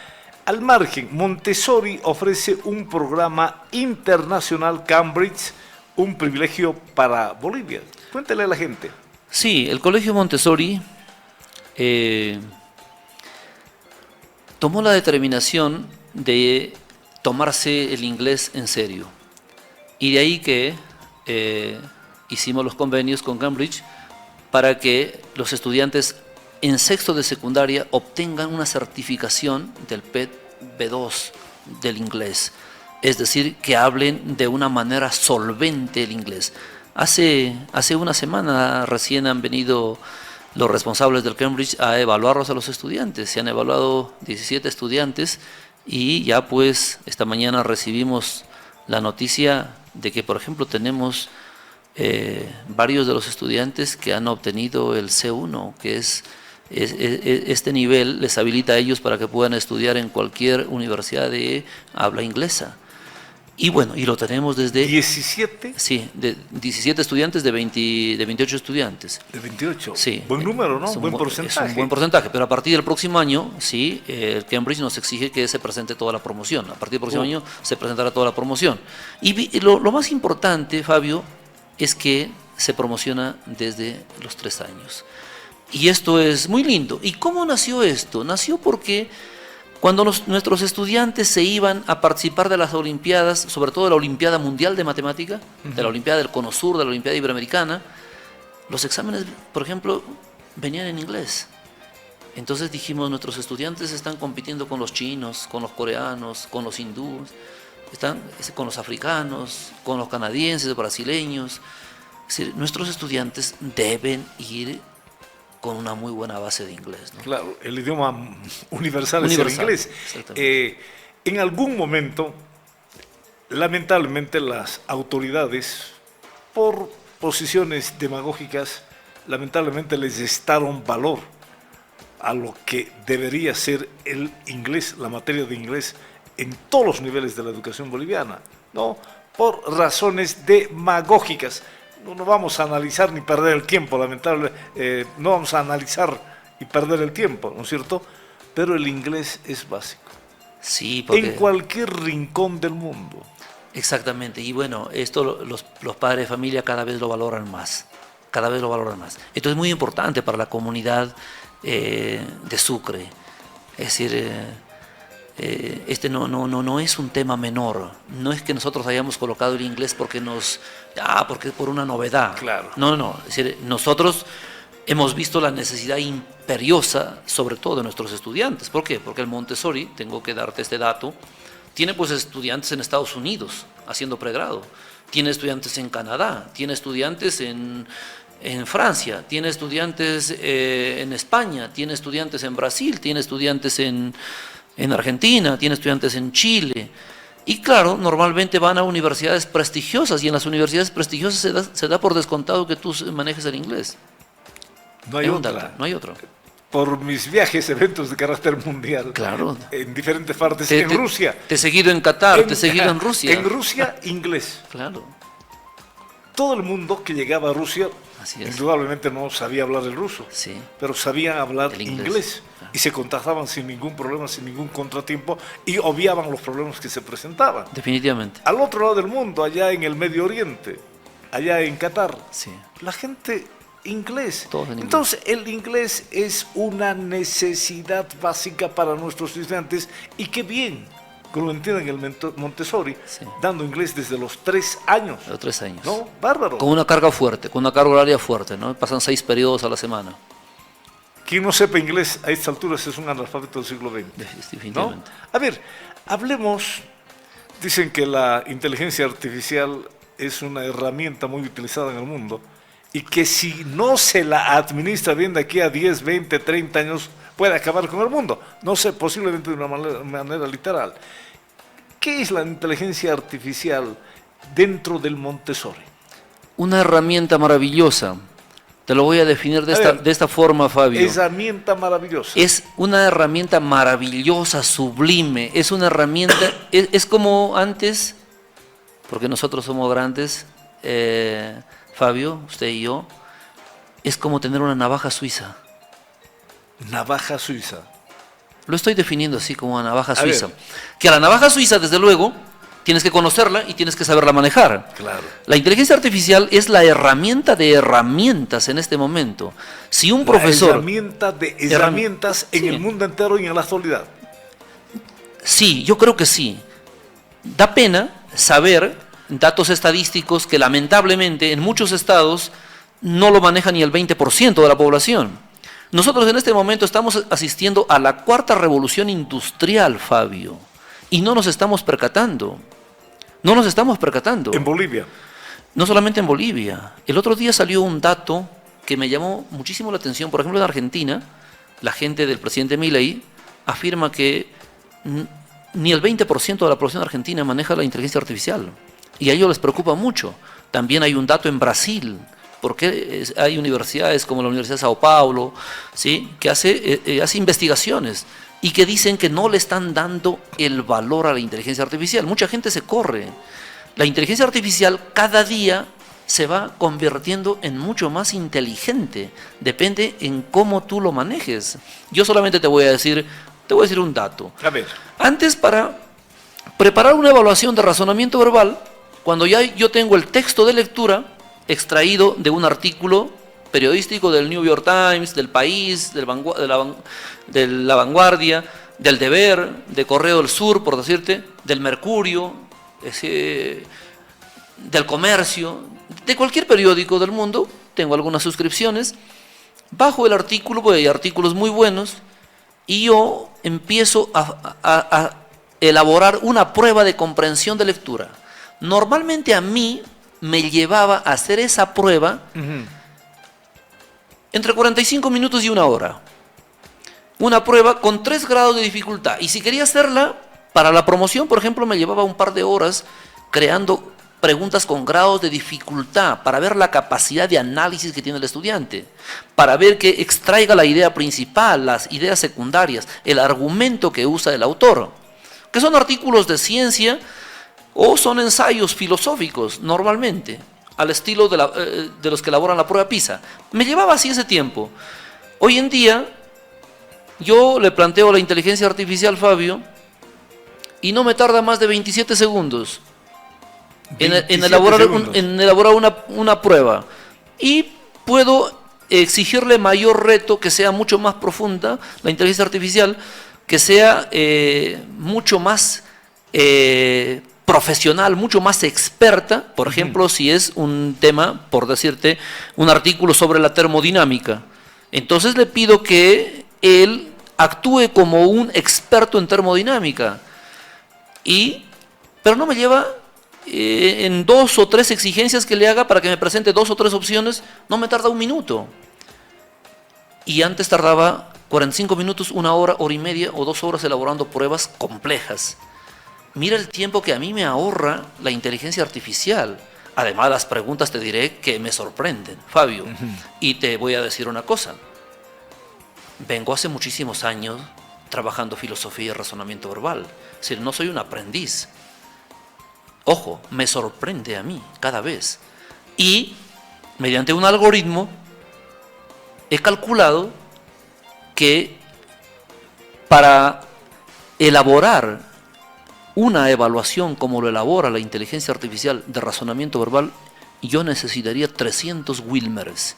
Al margen, Montessori ofrece un programa internacional Cambridge, un privilegio para Bolivia. Cuéntele a la gente. Sí, el Colegio Montessori tomó la determinación de tomarse el inglés en serio. Y de ahí que hicimos los convenios con Cambridge para que los estudiantes en sexto de secundaria obtengan una certificación del PET B2 del inglés, es decir, que hablen de una manera solvente el inglés. Hace una semana recién han venido los responsables del Cambridge a evaluarlos a los estudiantes. Se han evaluado 17 estudiantes y ya pues esta mañana recibimos la noticia de que, por ejemplo, tenemos varios de los estudiantes que han obtenido el C1, que es este nivel les habilita a ellos para que puedan estudiar en cualquier universidad de habla inglesa. Y bueno, y lo tenemos desde... ¿17? Sí, de 17 estudiantes de 28 estudiantes. ¿De 28? Sí. Buen número, ¿no? Buen porcentaje. Es un buen porcentaje, pero a partir del próximo año, sí, el Cambridge nos exige que se presente toda la promoción. A partir del próximo año se presentará toda la promoción. Y lo más importante, Fabio, es que se promociona desde los 3 años. Y esto es muy lindo. ¿Y cómo nació esto? Nació porque cuando nuestros estudiantes se iban a participar de las Olimpiadas, sobre todo de la Olimpiada Mundial de Matemática, de la Olimpiada del Cono Sur, de la Olimpiada Iberoamericana, los exámenes, por ejemplo, venían en inglés. Entonces dijimos, nuestros estudiantes están compitiendo con los chinos, con los coreanos, con los hindúes, están con los africanos, con los canadienses, brasileños. Es decir, nuestros estudiantes deben ir con una muy buena base de inglés, ¿no? Claro, el idioma universal es el inglés. En algún momento, lamentablemente, las autoridades, por posiciones demagógicas, lamentablemente les restaron valor a lo que debería ser el inglés, la materia de inglés, en todos los niveles de la educación boliviana, ¿no? Por razones demagógicas. No vamos a analizar ni perder el tiempo, no vamos a analizar y perder el tiempo, ¿no es cierto? Pero el inglés es básico. Sí, porque... En cualquier rincón del mundo. Exactamente, y bueno, esto los padres de familia cada vez lo valoran más, cada vez lo valoran más. Esto es muy importante para la comunidad de Sucre, es decir... este no es un tema menor, no es que nosotros hayamos colocado el inglés porque es por una novedad. Claro. No, es decir, nosotros hemos visto la necesidad imperiosa, sobre todo de nuestros estudiantes. ¿Por qué? Porque el Montessori, tengo que darte este dato, tiene pues estudiantes en Estados Unidos haciendo pregrado, tiene estudiantes en Canadá, tiene estudiantes en Francia, tiene estudiantes en España, tiene estudiantes en Brasil, tiene estudiantes en Argentina, tiene estudiantes en Chile. Y claro, normalmente van a universidades prestigiosas y en las universidades prestigiosas se da por descontado que tú manejes el inglés. No hay otra. No hay otro. Por mis viajes, eventos de carácter mundial, claro, en diferentes partes, en Rusia. Te he seguido en Qatar, te he seguido en Rusia. En Rusia, inglés. Claro. Todo el mundo que llegaba a Rusia, indudablemente no sabía hablar el ruso, sí, pero sabían hablar el inglés. Y se contactaban sin ningún problema, sin ningún contratiempo, y obviaban los problemas que se presentaban. Definitivamente. Al otro lado del mundo, allá en el Medio Oriente, allá en Qatar, sí, la gente inglés. Inglés. Entonces, el inglés es una necesidad básica para nuestros estudiantes, y qué bien que lo entienden el Montessori, sí, dando inglés desde los 3 años. De los 3 años. ¿No? Bárbaro. Con una carga fuerte, con una carga horaria fuerte, ¿no? Pasan 6 periodos a la semana. Quien no sepa inglés a esta altura es un analfabeto del siglo XX. Definitivamente. ¿No? A ver, hablemos. Dicen que la inteligencia artificial es una herramienta muy utilizada en el mundo y que si no se la administra bien de aquí a 10, 20, 30 años puede acabar con el mundo. No sé, posiblemente de una manera literal. ¿Qué es la inteligencia artificial dentro del Montessori? Una herramienta maravillosa. Te lo voy a definir de esta forma, Fabio. Herramienta maravillosa. Es una herramienta maravillosa, sublime. Es una herramienta, es como antes, porque nosotros somos grandes, Fabio, usted y yo, es como tener una navaja suiza. Navaja suiza. Lo estoy definiendo así como una navaja suiza. Que a la navaja suiza, desde luego, tienes que conocerla y tienes que saberla manejar. Claro. La inteligencia artificial es la herramienta de herramientas en este momento. Si un profesor... La herramienta de herramientas en el mundo entero y en la actualidad. Sí, yo creo que sí. Da pena saber datos estadísticos que lamentablemente en muchos estados no lo maneja ni el 20% de la población. Nosotros en este momento estamos asistiendo a la cuarta revolución industrial, Fabio, y no nos estamos percatando. No nos estamos percatando. En Bolivia. No solamente en Bolivia. El otro día salió un dato que me llamó muchísimo la atención. Por ejemplo, en Argentina, la gente del presidente Milei afirma que ni el 20% de la población argentina maneja la inteligencia artificial. Y a ellos les preocupa mucho. También hay un dato en Brasil, porque hay universidades como la Universidad de Sao Paulo, ¿sí?, que hace investigaciones y que dicen que no le están dando el valor a la inteligencia artificial. Mucha gente se corre. La inteligencia artificial cada día se va convirtiendo en mucho más inteligente. Depende en cómo tú lo manejes. Yo solamente te voy a decir un dato. A ver. Antes, para preparar una evaluación de razonamiento verbal, cuando ya yo tengo el texto de lectura extraído de un artículo periodístico del New York Times, del País, de La Vanguardia, del Deber, de Correo del Sur, por decirte, del Mercurio, del Comercio, de cualquier periódico del mundo, tengo algunas suscripciones, bajo el artículo, porque hay artículos muy buenos, y yo empiezo a elaborar una prueba de comprensión de lectura. Normalmente a mí me llevaba a hacer esa prueba entre 45 minutos y una hora. Una prueba con 3 grados de dificultad. Y si quería hacerla para la promoción, por ejemplo, me llevaba un par de horas creando preguntas con grados de dificultad para ver la capacidad de análisis que tiene el estudiante, para ver que extraiga la idea principal, las ideas secundarias, el argumento que usa el autor, que son artículos de ciencia o son ensayos filosóficos normalmente, al estilo de los que elaboran la prueba PISA. Me llevaba así ese tiempo. Hoy en día yo le planteo la inteligencia artificial, Fabio, y no me tarda más de 27 segundos. En elaborar una prueba, y puedo exigirle mayor reto, que sea mucho más profunda la inteligencia artificial, que sea mucho más profesional, mucho más experta. Por ejemplo, si es un tema, por decirte, un artículo sobre la termodinámica, entonces le pido que él actúe como un experto en termodinámica, pero no me lleva en 2 o 3 exigencias que le haga para que me presente 2 o 3 opciones, no me tarda un minuto. Y antes tardaba 45 minutos, 1 hora, hora y media o 2 horas elaborando pruebas complejas. Mira el tiempo que a mí me ahorra la inteligencia artificial. Además, las preguntas te diré que me sorprenden, Fabio. Y te voy a decir una cosa. Vengo hace muchísimos años trabajando filosofía y razonamiento verbal. Es decir, no soy un aprendiz. Ojo, me sorprende a mí cada vez. Y mediante un algoritmo he calculado que para elaborar una evaluación como lo elabora la inteligencia artificial de razonamiento verbal, yo necesitaría 300 Wilmers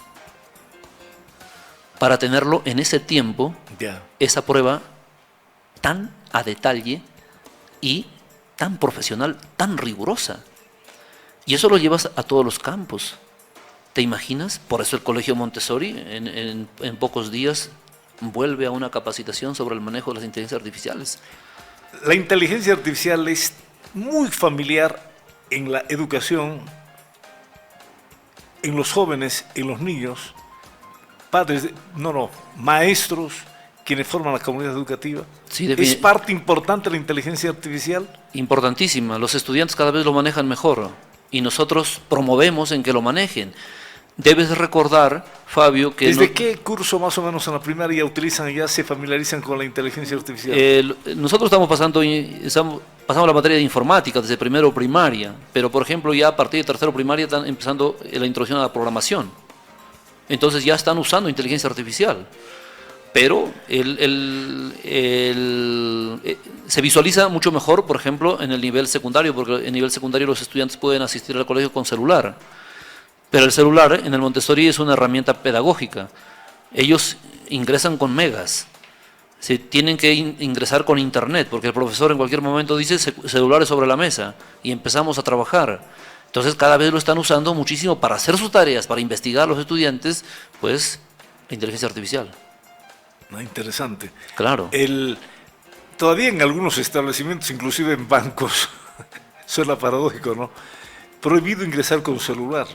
para tenerlo en ese tiempo, esa prueba tan a detalle y tan profesional, tan rigurosa. Y eso lo llevas a todos los campos. ¿Te imaginas? Por eso el Colegio Montessori en pocos días vuelve a una capacitación sobre el manejo de las inteligencias artificiales. La inteligencia artificial es muy familiar en la educación, en los jóvenes, en los niños, maestros, quienes forman la comunidad educativa. Sí, ¿es parte importante de la inteligencia artificial? Importantísima. Los estudiantes cada vez lo manejan mejor y nosotros promovemos en que lo manejen. Debes recordar, Fabio, que... ¿Desde qué curso más o menos en la primaria se familiarizan con la inteligencia artificial? Nosotros pasamos la materia de informática desde primero primaria, pero por ejemplo ya a partir de tercero primaria están empezando la introducción a la programación. Entonces ya están usando inteligencia artificial. Pero se visualiza mucho mejor, por ejemplo, en el nivel secundario, porque en el nivel secundario los estudiantes pueden asistir al colegio con celular. Pero el celular en el Montessori es una herramienta pedagógica. Ellos ingresan con megas. Tienen que ingresar con internet, porque el profesor en cualquier momento dice celulares sobre la mesa y empezamos a trabajar. Entonces cada vez lo están usando muchísimo para hacer sus tareas, para investigar a los estudiantes, pues la inteligencia artificial. No, interesante. Claro. Todavía en algunos establecimientos, inclusive en bancos, suena paradójico, ¿no? Prohibido ingresar con celular.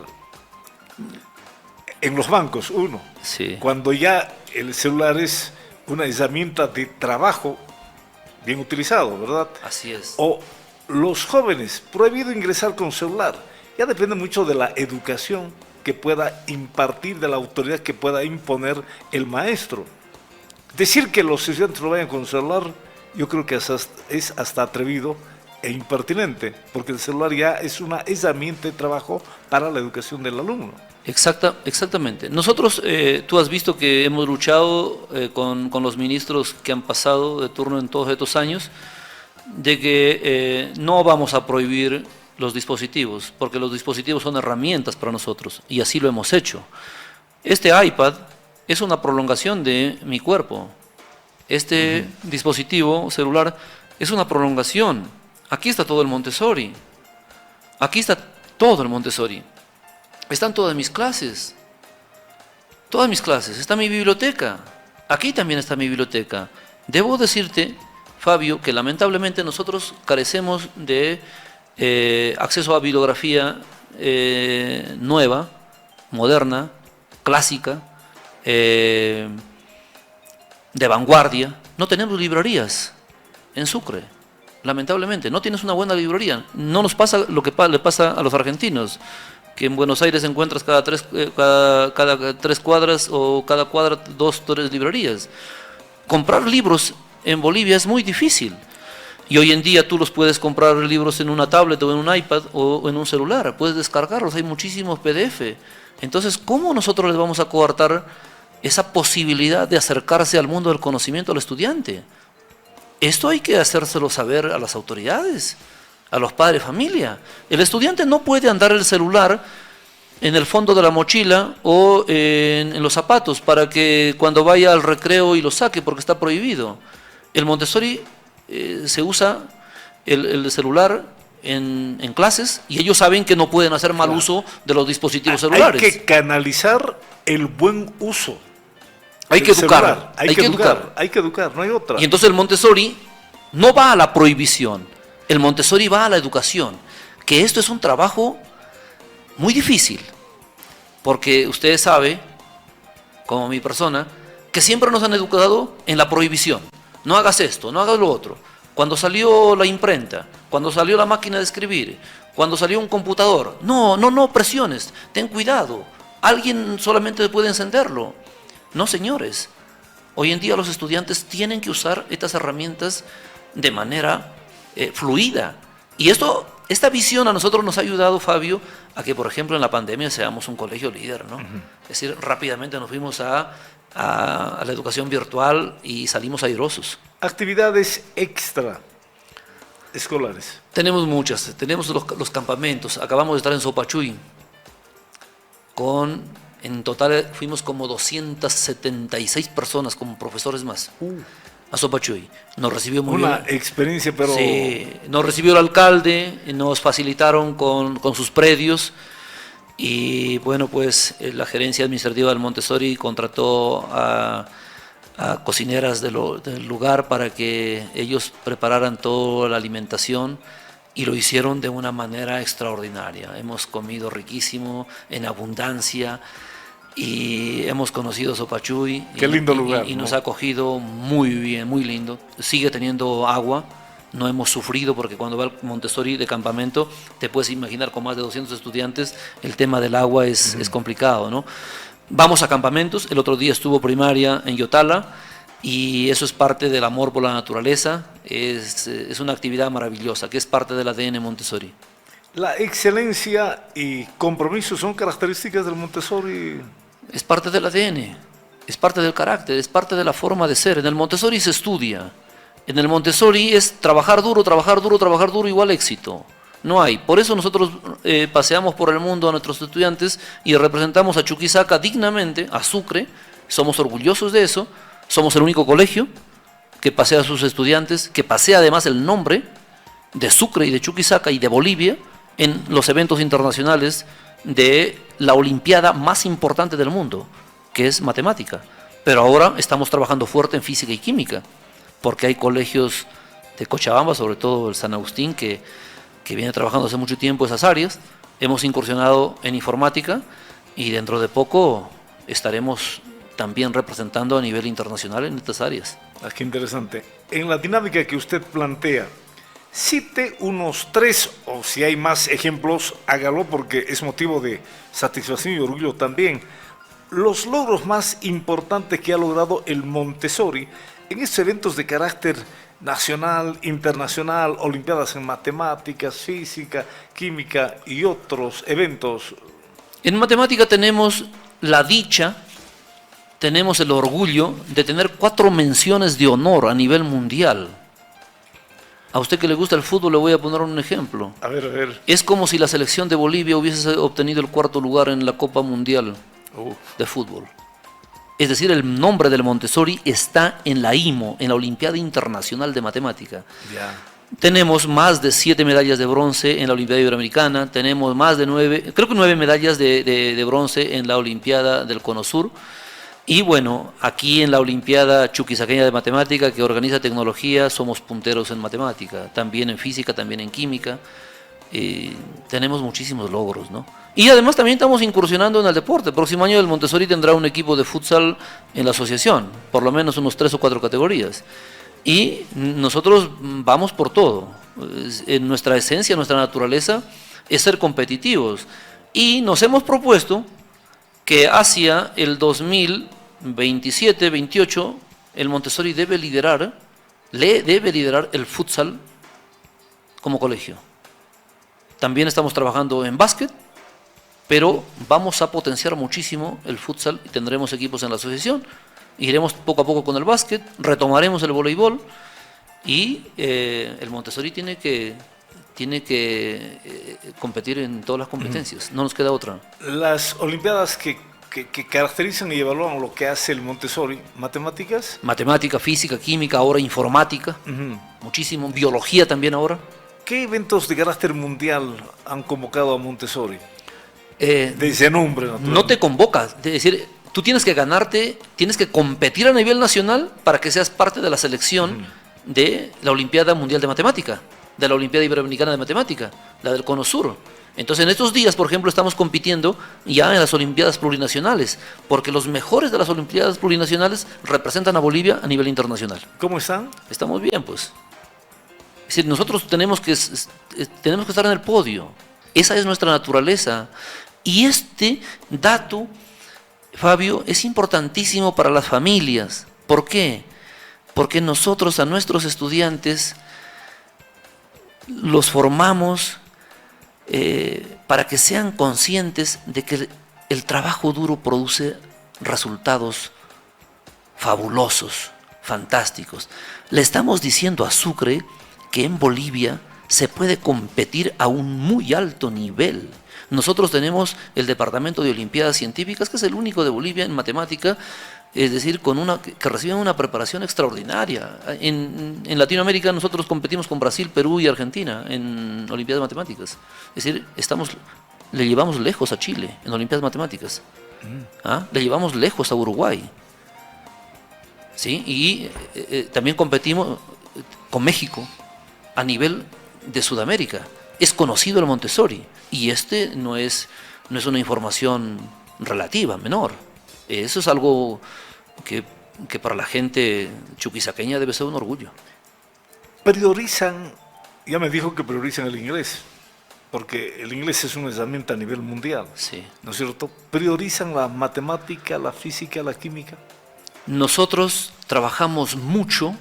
En los bancos, uno. Sí. Cuando ya el celular es una herramienta de trabajo bien utilizado, ¿verdad? Así es. O los jóvenes, prohibido ingresar con celular. Ya depende mucho de la educación que pueda impartir, de la autoridad que pueda imponer el maestro. Decir que los estudiantes no vayan con celular, yo creo que es hasta atrevido e impertinente, porque el celular ya es una herramienta de trabajo para la educación del alumno. Exactamente. Nosotros, tú has visto que hemos luchado con los ministros que han pasado de turno en todos estos años, de que no vamos a prohibir los dispositivos, porque los dispositivos son herramientas para nosotros, y así lo hemos hecho. Este iPad es una prolongación de mi cuerpo. Este dispositivo celular es una prolongación. Aquí está todo el Montessori. Aquí está todo el Montessori. Están todas mis clases. Todas mis clases. Está mi biblioteca. Aquí también está mi biblioteca. Debo decirte, Fabio, que lamentablemente nosotros carecemos de acceso a bibliografía nueva, moderna, clásica, de vanguardia. No tenemos librerías en Sucre. Lamentablemente, no tienes una buena librería. No nos pasa lo que le pasa a los argentinos, que en Buenos Aires encuentras cada tres cuadras o cada cuadra 2 o 3 librerías. Comprar libros en Bolivia es muy difícil. Y hoy en día tú los puedes comprar libros en una tablet o en un iPad o en un celular. Puedes descargarlos, hay muchísimos PDF. Entonces, ¿cómo nosotros les vamos a coartar esa posibilidad de acercarse al mundo del conocimiento al estudiante? Esto hay que hacérselo saber a las autoridades, a los padres de familia. El estudiante no puede andar el celular en el fondo de la mochila o en los zapatos para que cuando vaya al recreo y lo saque, porque está prohibido. El Montessori se usa el celular en clases y ellos saben que no pueden hacer mal uso de los dispositivos celulares. Hay que canalizar el buen uso. Hay que educar, hay que educar, no hay otra. Y entonces el Montessori no va a la prohibición, el Montessori va a la educación, que esto es un trabajo muy difícil, porque ustedes saben, como mi persona, que siempre nos han educado en la prohibición. No hagas esto, no hagas lo otro. Cuando salió la imprenta, cuando salió la máquina de escribir, cuando salió un computador, no presiones, ten cuidado, alguien solamente puede encenderlo. No, señores, hoy en día los estudiantes tienen que usar estas herramientas de manera fluida. Y esta visión a nosotros nos ha ayudado, Fabio, a que, por ejemplo, en la pandemia seamos un colegio líder, ¿no? Es decir, rápidamente nos fuimos a la educación virtual y salimos airosos. Actividades extra escolares. Tenemos muchas, tenemos los campamentos. Acabamos de estar en Sopachuy, en total fuimos como 276 personas, como profesores más, a Sopachuy. Nos recibió muy bien. Una experiencia, pero... Sí, nos recibió el alcalde, nos facilitaron con sus predios y bueno, pues la gerencia administrativa del Montessori contrató a cocineras del lugar para que ellos prepararan toda la alimentación y lo hicieron de una manera extraordinaria. Hemos comido riquísimo, en abundancia, y hemos conocido Sopachuy. Qué lindo lugar. Y nos ha acogido muy bien, muy lindo. Sigue teniendo agua, no hemos sufrido porque cuando va al Montessori de campamento, te puedes imaginar con más de 200 estudiantes, el tema del agua es complicado, ¿no? Vamos a campamentos, el otro día estuvo primaria en Yotala, y eso es parte del amor por la naturaleza, es una actividad maravillosa, que es parte del ADN Montessori. La excelencia y compromiso son características del Montessori. Es parte del ADN, es parte del carácter, es parte de la forma de ser. En el Montessori se estudia, en el Montessori es trabajar duro, igual éxito. No hay. Por eso nosotros paseamos por el mundo a nuestros estudiantes y representamos a Chuquisaca dignamente, a Sucre, somos orgullosos de eso, somos el único colegio que pasea a sus estudiantes, que pasea además el nombre de Sucre y de Chuquisaca y de Bolivia en los eventos internacionales de la olimpiada más importante del mundo, que es matemática. Pero ahora estamos trabajando fuerte en física y química, porque hay colegios de Cochabamba, sobre todo el San Agustín, que viene trabajando hace mucho tiempo esas áreas. Hemos incursionado en informática y dentro de poco estaremos también representando a nivel internacional en estas áreas. Ah, qué interesante. En la dinámica que usted plantea, cite unos 3, o si hay más ejemplos, hágalo porque es motivo de satisfacción y orgullo también. Los logros más importantes que ha logrado el Montessori en estos eventos de carácter nacional, internacional, olimpiadas en matemáticas, física, química y otros eventos. En matemática tenemos la dicha, tenemos el orgullo de tener 4 menciones de honor a nivel mundial. A usted que le gusta el fútbol le voy a poner un ejemplo. A ver. Es como si la selección de Bolivia hubiese obtenido el 4º lugar en la Copa Mundial de fútbol. Es decir, el nombre del Montessori está en la IMO, en la Olimpiada Internacional de Matemática. Ya. Tenemos más de 7 medallas de bronce en la Olimpiada Iberoamericana, tenemos más de 9 medallas de bronce en la Olimpiada del Cono Sur. Y bueno, aquí en la Olimpiada Chuquisaqueña de Matemática, que organiza tecnología, somos punteros en matemática, también en física, también en química. Tenemos muchísimos logros, ¿no? Y además también estamos incursionando en el deporte. El próximo año el Montessori tendrá un equipo de futsal en la asociación, por lo menos unos 3 o 4 categorías. Y nosotros vamos por todo. En nuestra esencia, nuestra naturaleza es ser competitivos. Y nos hemos propuesto que hacia el 2027-28 el Montessori debe liderar el futsal como colegio. También estamos trabajando en básquet, pero vamos a potenciar muchísimo el futsal y tendremos equipos en la asociación. Iremos poco a poco con el básquet, retomaremos el voleibol y el Montessori tiene que competir en todas las competencias, no nos queda otra. Las olimpiadas que caracterizan y evalúan lo que hace el Montessori, matemáticas. Matemática, física, química, ahora informática, muchísimo, biología también ahora. ¿Qué eventos de carácter mundial han convocado a Montessori? De ese nombre, naturalmente. No te convocas, es decir, tú tienes que ganarte, tienes que competir a nivel nacional para que seas parte de la selección de la Olimpiada Mundial de Matemática, de la Olimpiada Iberoamericana de Matemática, la del Cono Sur. Entonces, en estos días, por ejemplo, estamos compitiendo ya en las Olimpiadas Plurinacionales, porque los mejores de las Olimpiadas Plurinacionales representan a Bolivia a nivel internacional. ¿Cómo están? Estamos bien, pues. Es decir, nosotros tenemos que estar en el podio. Esa es nuestra naturaleza. Y este dato, Fabio, es importantísimo para las familias. ¿Por qué? Porque nosotros a nuestros estudiantes los formamos para que sean conscientes de que el trabajo duro produce resultados fabulosos, fantásticos. Le estamos diciendo a Sucre que en Bolivia se puede competir a un muy alto nivel. Nosotros tenemos el Departamento de Olimpiadas Científicas, que es el único de Bolivia en matemática, es decir, que reciben una preparación extraordinaria. En Latinoamérica nosotros competimos con Brasil, Perú y Argentina en Olimpiadas Matemáticas. Es decir, le llevamos lejos a Chile en Olimpiadas Matemáticas. Le llevamos lejos a Uruguay. ¿Sí? Y también competimos con México a nivel de Sudamérica. Es conocido el Montessori y no es una información relativa, menor. Eso es algo que para la gente chuquisaqueña debe ser un orgullo. Priorizan, ya me dijo que priorizan el inglés, porque el inglés es una herramienta a nivel mundial, Sí. ¿no es cierto? ¿Priorizan la matemática, la física, la química? Nosotros trabajamos mucho,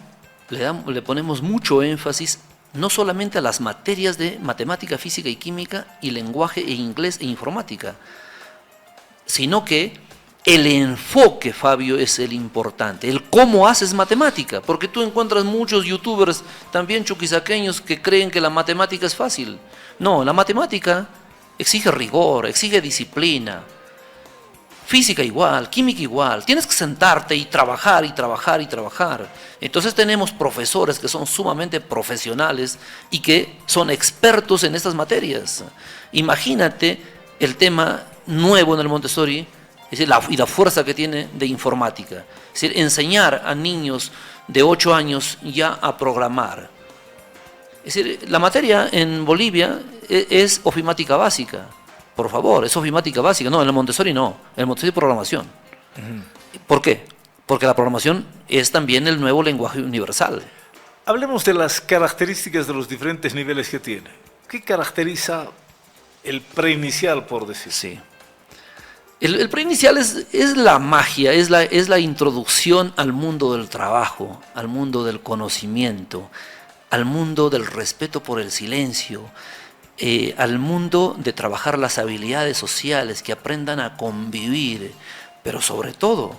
le ponemos mucho énfasis no solamente a las materias de matemática, física y química y lenguaje e inglés e informática, sino que el enfoque, Fabio, es el importante, el cómo haces matemática, porque tú encuentras muchos youtubers también chuquisaqueños que creen que la matemática es fácil. No, la matemática exige rigor, exige disciplina. Física igual, química igual. Tienes que sentarte y trabajar y trabajar y trabajar. Entonces tenemos profesores que son sumamente profesionales y que son expertos en estas materias. Imagínate el tema nuevo en el Montessori, es decir, y la fuerza que tiene de informática. Es decir, enseñar a niños de 8 años ya a programar. Es decir, la materia en Bolivia es ofimática básica. Por favor, es ofimática básica. No, en el Montessori no. En el Montessori es programación. ¿Por qué? Porque la programación es también el nuevo lenguaje universal. Hablemos de las características de los diferentes niveles que tiene. ¿Qué caracteriza el preinicial, por decir? Sí. El preinicial es la magia, es la introducción al mundo del trabajo, al mundo del conocimiento, al mundo del respeto por el silencio, al mundo de trabajar las habilidades sociales, que aprendan a convivir, pero sobre todo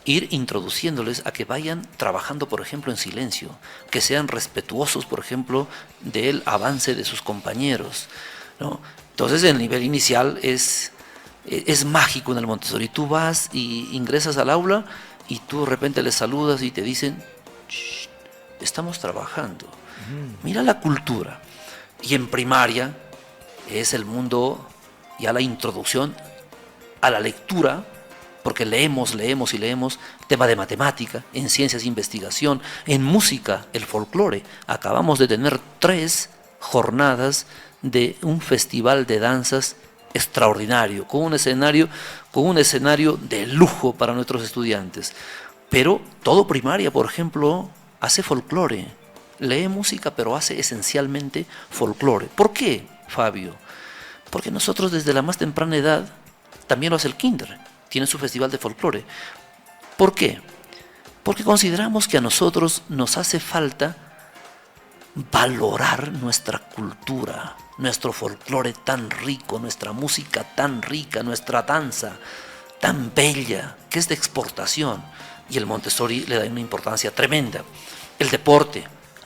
ir introduciéndoles a que vayan trabajando, por ejemplo, en silencio, que sean respetuosos, por ejemplo, del avance de sus compañeros, ¿no? Entonces el nivel inicial es mágico en el Montessori. Tú vas y ingresas al aula y tú de repente les saludas y te dicen, estamos trabajando. Mira la cultura. Y en primaria es el mundo, ya la introducción a la lectura, porque leemos y leemos, tema de matemática, en ciencias de investigación, en música, el folclore. Acabamos de tener 3 jornadas de un festival de danzas extraordinario, con un escenario de lujo para nuestros estudiantes. Pero todo primaria, por ejemplo, hace folclore. Lee música, pero hace esencialmente folclore. ¿Por qué, Fabio? Porque nosotros desde la más temprana edad, también lo hace el kinder, tiene su festival de folclore. ¿Por qué? Porque consideramos que a nosotros nos hace falta valorar nuestra cultura, nuestro folclore tan rico, nuestra música tan rica, nuestra danza tan bella, que es de exportación. Y el Montessori le da una importancia tremenda. El deporte,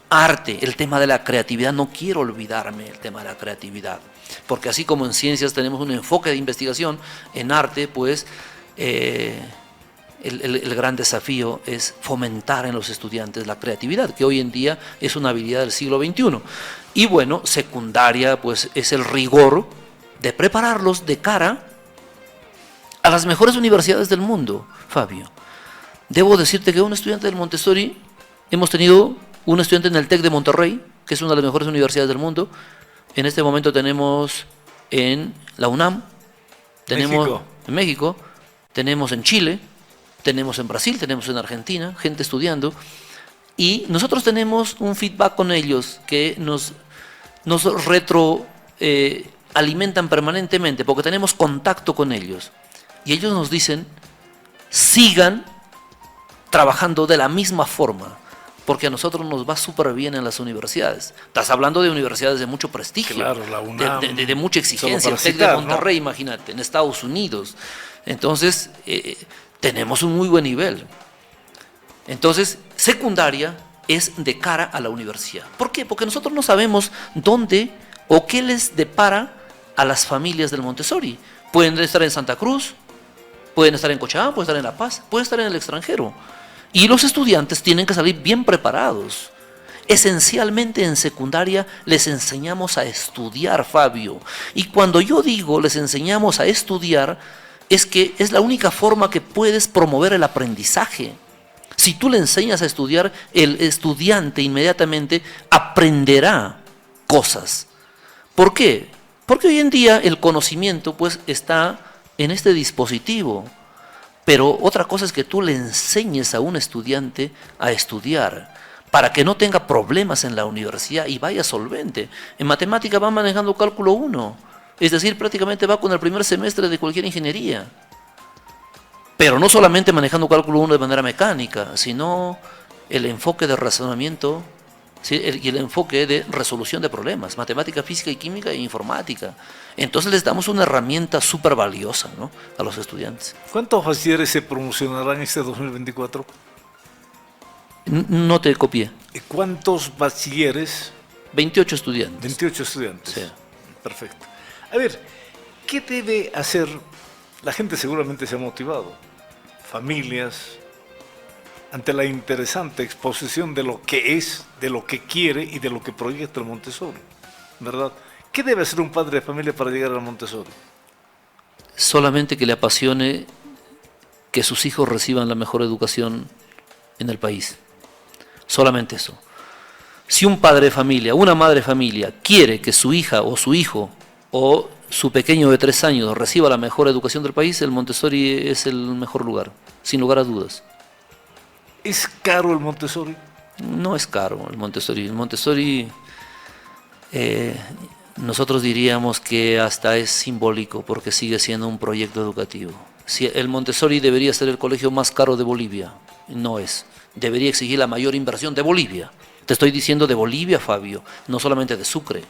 arte, el tema de la creatividad, no quiero olvidarme el tema de la creatividad, porque así como en ciencias tenemos un enfoque de investigación, en arte pues el gran desafío es fomentar en los estudiantes la creatividad, que hoy en día es una habilidad del siglo XXI. Y bueno, secundaria pues es el rigor de prepararlos de cara a las mejores universidades del mundo, Fabio. Debo decirte que un estudiante del Montessori, hemos tenido un estudiante en el TEC de Monterrey, que es una de las mejores universidades del mundo. En este momento tenemos en la UNAM, tenemos en México, tenemos en Chile, tenemos en Brasil, tenemos en Argentina, gente estudiando. Y nosotros tenemos un feedback con ellos que nos alimentan permanentemente, porque tenemos contacto con ellos. Y ellos nos dicen, sigan trabajando de la misma forma, porque a nosotros nos va súper bien en las universidades. Estás hablando de universidades de mucho prestigio, claro, la UNAM, de mucha exigencia, el TEC de Monterrey, ¿no? Imagínate, en Estados Unidos. Entonces, tenemos un muy buen nivel. Entonces, secundaria es de cara a la universidad. ¿Por qué? Porque nosotros no sabemos dónde o qué les depara a las familias del Montessori. Pueden estar en Santa Cruz, pueden estar en Cochabamba, pueden estar en La Paz, pueden estar en el extranjero. Y los estudiantes tienen que salir bien preparados. Esencialmente en secundaria les enseñamos a estudiar, Fabio. Y cuando yo digo les enseñamos a estudiar, es que es la única forma que puedes promover el aprendizaje. Si tú le enseñas a estudiar, el estudiante inmediatamente aprenderá cosas. ¿Por qué? Porque hoy en día el conocimiento pues está en este dispositivo. Pero otra cosa es que tú le enseñes a un estudiante a estudiar para que no tenga problemas en la universidad y vaya solvente. En matemática va manejando cálculo 1, es decir, prácticamente va con el primer semestre de cualquier ingeniería. Pero no solamente manejando cálculo 1 de manera mecánica, sino el enfoque de razonamiento, ¿sí? Y el enfoque de resolución de problemas, matemática, física y química e informática. Entonces les damos una herramienta súper valiosa, ¿no?, a los estudiantes. ¿Cuántos bachilleres se promocionarán este 2024? No te copié. ¿Cuántos bachilleres? 28 estudiantes. 28 estudiantes. Sí. Perfecto. A ver, ¿qué debe hacer la gente seguramente se ha motivado, familias, ante la interesante exposición de lo que es, de lo que quiere y de lo que proyecta el Montessori, ¿verdad? ¿Qué debe hacer un padre de familia para llegar al Montessori? Solamente que le apasione que sus hijos reciban la mejor educación en el país. Solamente eso. Si un padre de familia, una madre de familia quiere que su hija o su hijo o su pequeño de 3 años reciba la mejor educación del país, el Montessori es el mejor lugar, sin lugar a dudas. ¿Es caro el Montessori? No es caro el Montessori. El Montessori, nosotros diríamos que hasta es simbólico porque sigue siendo un proyecto educativo. Si el Montessori debería ser el colegio más caro de Bolivia, no es. Debería exigir la mayor inversión de Bolivia. Te estoy diciendo de Bolivia, Fabio, no solamente de Sucre.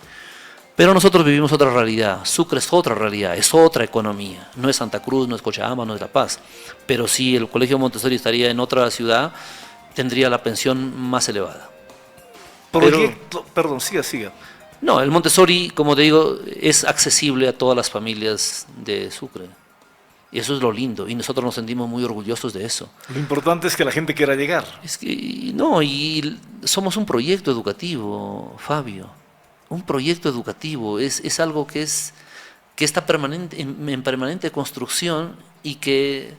Pero nosotros vivimos otra realidad. Sucre es otra realidad, es otra economía. No es Santa Cruz, no es Cochabamba, no es La Paz. Pero si el colegio Montessori estaría en otra ciudad, tendría la pensión más elevada. Perdón, siga. No, el Montessori, como te digo, es accesible a todas las familias de Sucre. Y eso es lo lindo, y nosotros nos sentimos muy orgullosos de eso. Lo importante es que la gente quiera llegar. Es que, no, y somos un proyecto educativo, Fabio. Un proyecto educativo es algo que está en permanente construcción y que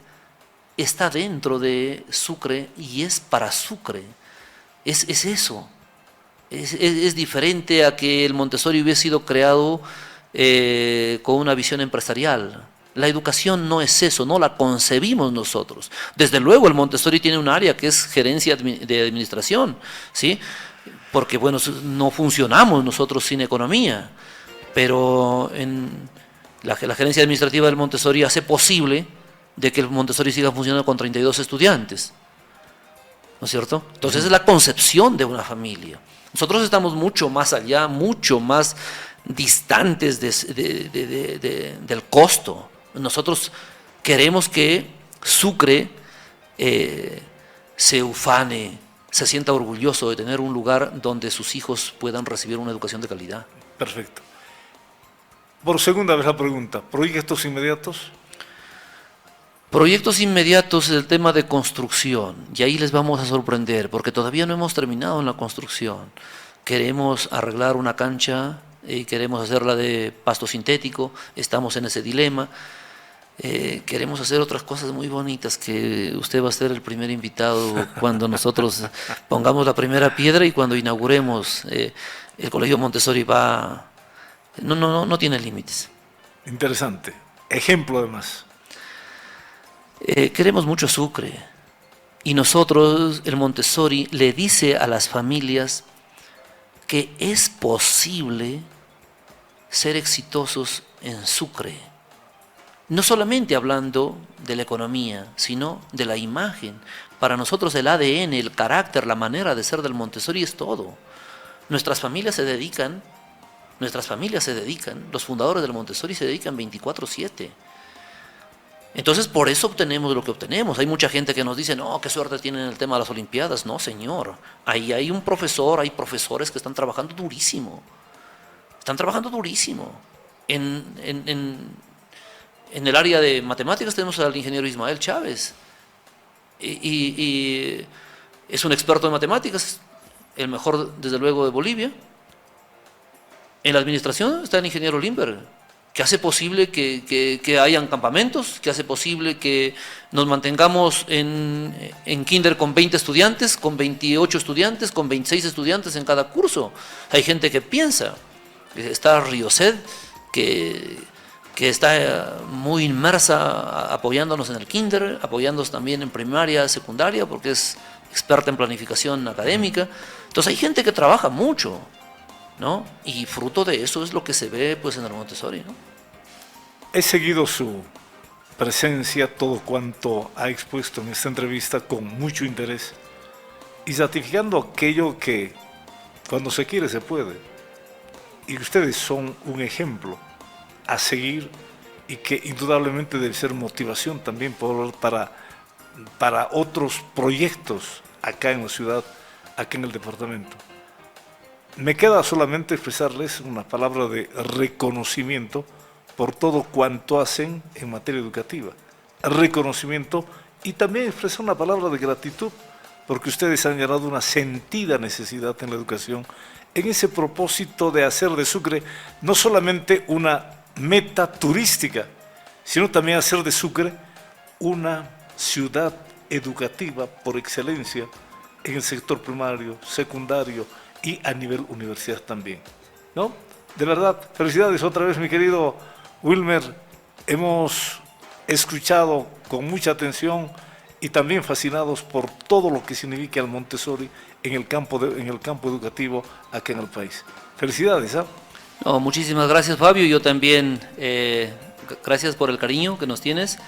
está dentro de Sucre y es para Sucre. Es eso. Es diferente a que el Montessori hubiese sido creado con una visión empresarial. La educación no es eso, no la concebimos nosotros. Desde luego el Montessori tiene un área que es gerencia de administración, ¿sí? Porque bueno, no funcionamos nosotros sin economía, pero la gerencia administrativa del Montessori hace posible de que el Montessori siga funcionando con 32 estudiantes, ¿no es cierto? Entonces es la concepción de una familia. Nosotros estamos mucho más allá, mucho más distantes del costo. Nosotros queremos que Sucre se ufane, se sienta orgulloso de tener un lugar donde sus hijos puedan recibir una educación de calidad. Perfecto. Por segunda vez la pregunta, ¿proyectos inmediatos? Proyectos inmediatos es el tema de construcción, y ahí les vamos a sorprender, porque todavía no hemos terminado en la construcción. Queremos arreglar una cancha y queremos hacerla de pasto sintético, estamos en ese dilema. Queremos hacer otras cosas muy bonitas que usted va a ser el primer invitado cuando nosotros pongamos la primera piedra y cuando inauguremos el Colegio Montessori no tiene límites. Interesante. Ejemplo además. Queremos mucho Sucre y nosotros, el Montessori, le dice a las familias que es posible ser exitosos en Sucre. No solamente hablando de la economía, sino de la imagen. Para nosotros el ADN, el carácter, la manera de ser del Montessori es todo. Nuestras familias se dedican, los fundadores del Montessori se dedican 24/7. Entonces por eso obtenemos lo que obtenemos. Hay mucha gente que nos dice, no, qué suerte tienen en el tema de las Olimpiadas. No, señor. Ahí hay un profesor, hay profesores que están trabajando durísimo. En el área de matemáticas tenemos al ingeniero Ismael Chávez y es un experto en matemáticas, el mejor desde luego de Bolivia. En la administración está el ingeniero Limberg, que hace posible que hayan campamentos, que hace posible que nos mantengamos en kinder con 20 estudiantes, con 28 estudiantes, con 26 estudiantes en cada curso. Hay gente que piensa, está Riosed, que está muy inmersa apoyándonos en el kinder, apoyándonos también en primaria, secundaria, porque es experta en planificación académica. Entonces hay gente que trabaja mucho, ¿no? Y fruto de eso es lo que se ve pues en el Montessori, ¿no? He seguido su presencia, todo cuanto ha expuesto en esta entrevista con mucho interés y ratificando aquello que cuando se quiere se puede. Y ustedes son un ejemplo a seguir y que indudablemente debe ser motivación también para otros proyectos acá en la ciudad, acá en el departamento. Me queda solamente expresarles una palabra de reconocimiento por todo cuanto hacen en materia educativa. Reconocimiento y también expresar una palabra de gratitud, porque ustedes han llenado una sentida necesidad en la educación, en ese propósito de hacer de Sucre no solamente una meta turística, sino también hacer de Sucre una ciudad educativa por excelencia en el sector primario, secundario y a nivel universidad también, ¿no? De verdad, felicidades otra vez, mi querido Wilmer. Hemos escuchado con mucha atención y también fascinados por todo lo que significa el Montessori en el campo educativo aquí en el país. Felicidades, ¿ah? No, muchísimas gracias, Fabio. Yo también, gracias por el cariño que nos tienes,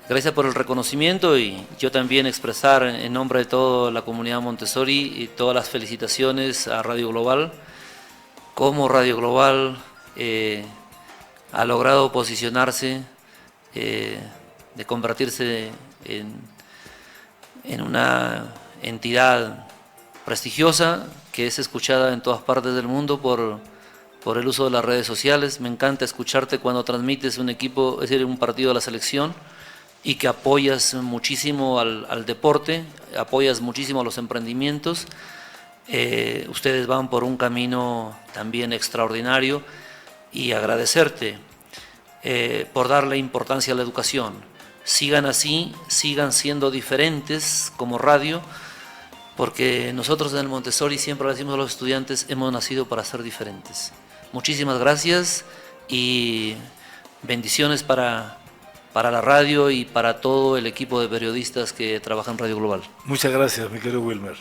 gracias por el reconocimiento, y yo también expresar en nombre de toda la comunidad Montessori y todas las felicitaciones a Radio Global. Como Radio Global ha logrado posicionarse, de convertirse en una entidad prestigiosa que es escuchada en todas partes del mundo por el uso de las redes sociales. Me encanta escucharte cuando transmites un equipo, es decir, un partido de la selección, y que apoyas muchísimo al deporte, apoyas muchísimo a los emprendimientos. Ustedes van por un camino también extraordinario, y agradecerte por darle importancia a la educación. Sigan así, sigan siendo diferentes como radio, porque nosotros en el Montessori siempre le decimos a los estudiantes, hemos nacido para ser diferentes. Muchísimas gracias y bendiciones para la radio y para todo el equipo de periodistas que trabaja en Radio Global. Muchas gracias, mi querido Wilmer.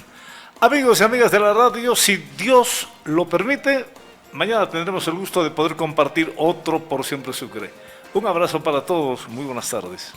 Amigos y amigas de la radio, si Dios lo permite, mañana tendremos el gusto de poder compartir otro Por Siempre Sucre. Un abrazo para todos, muy buenas tardes.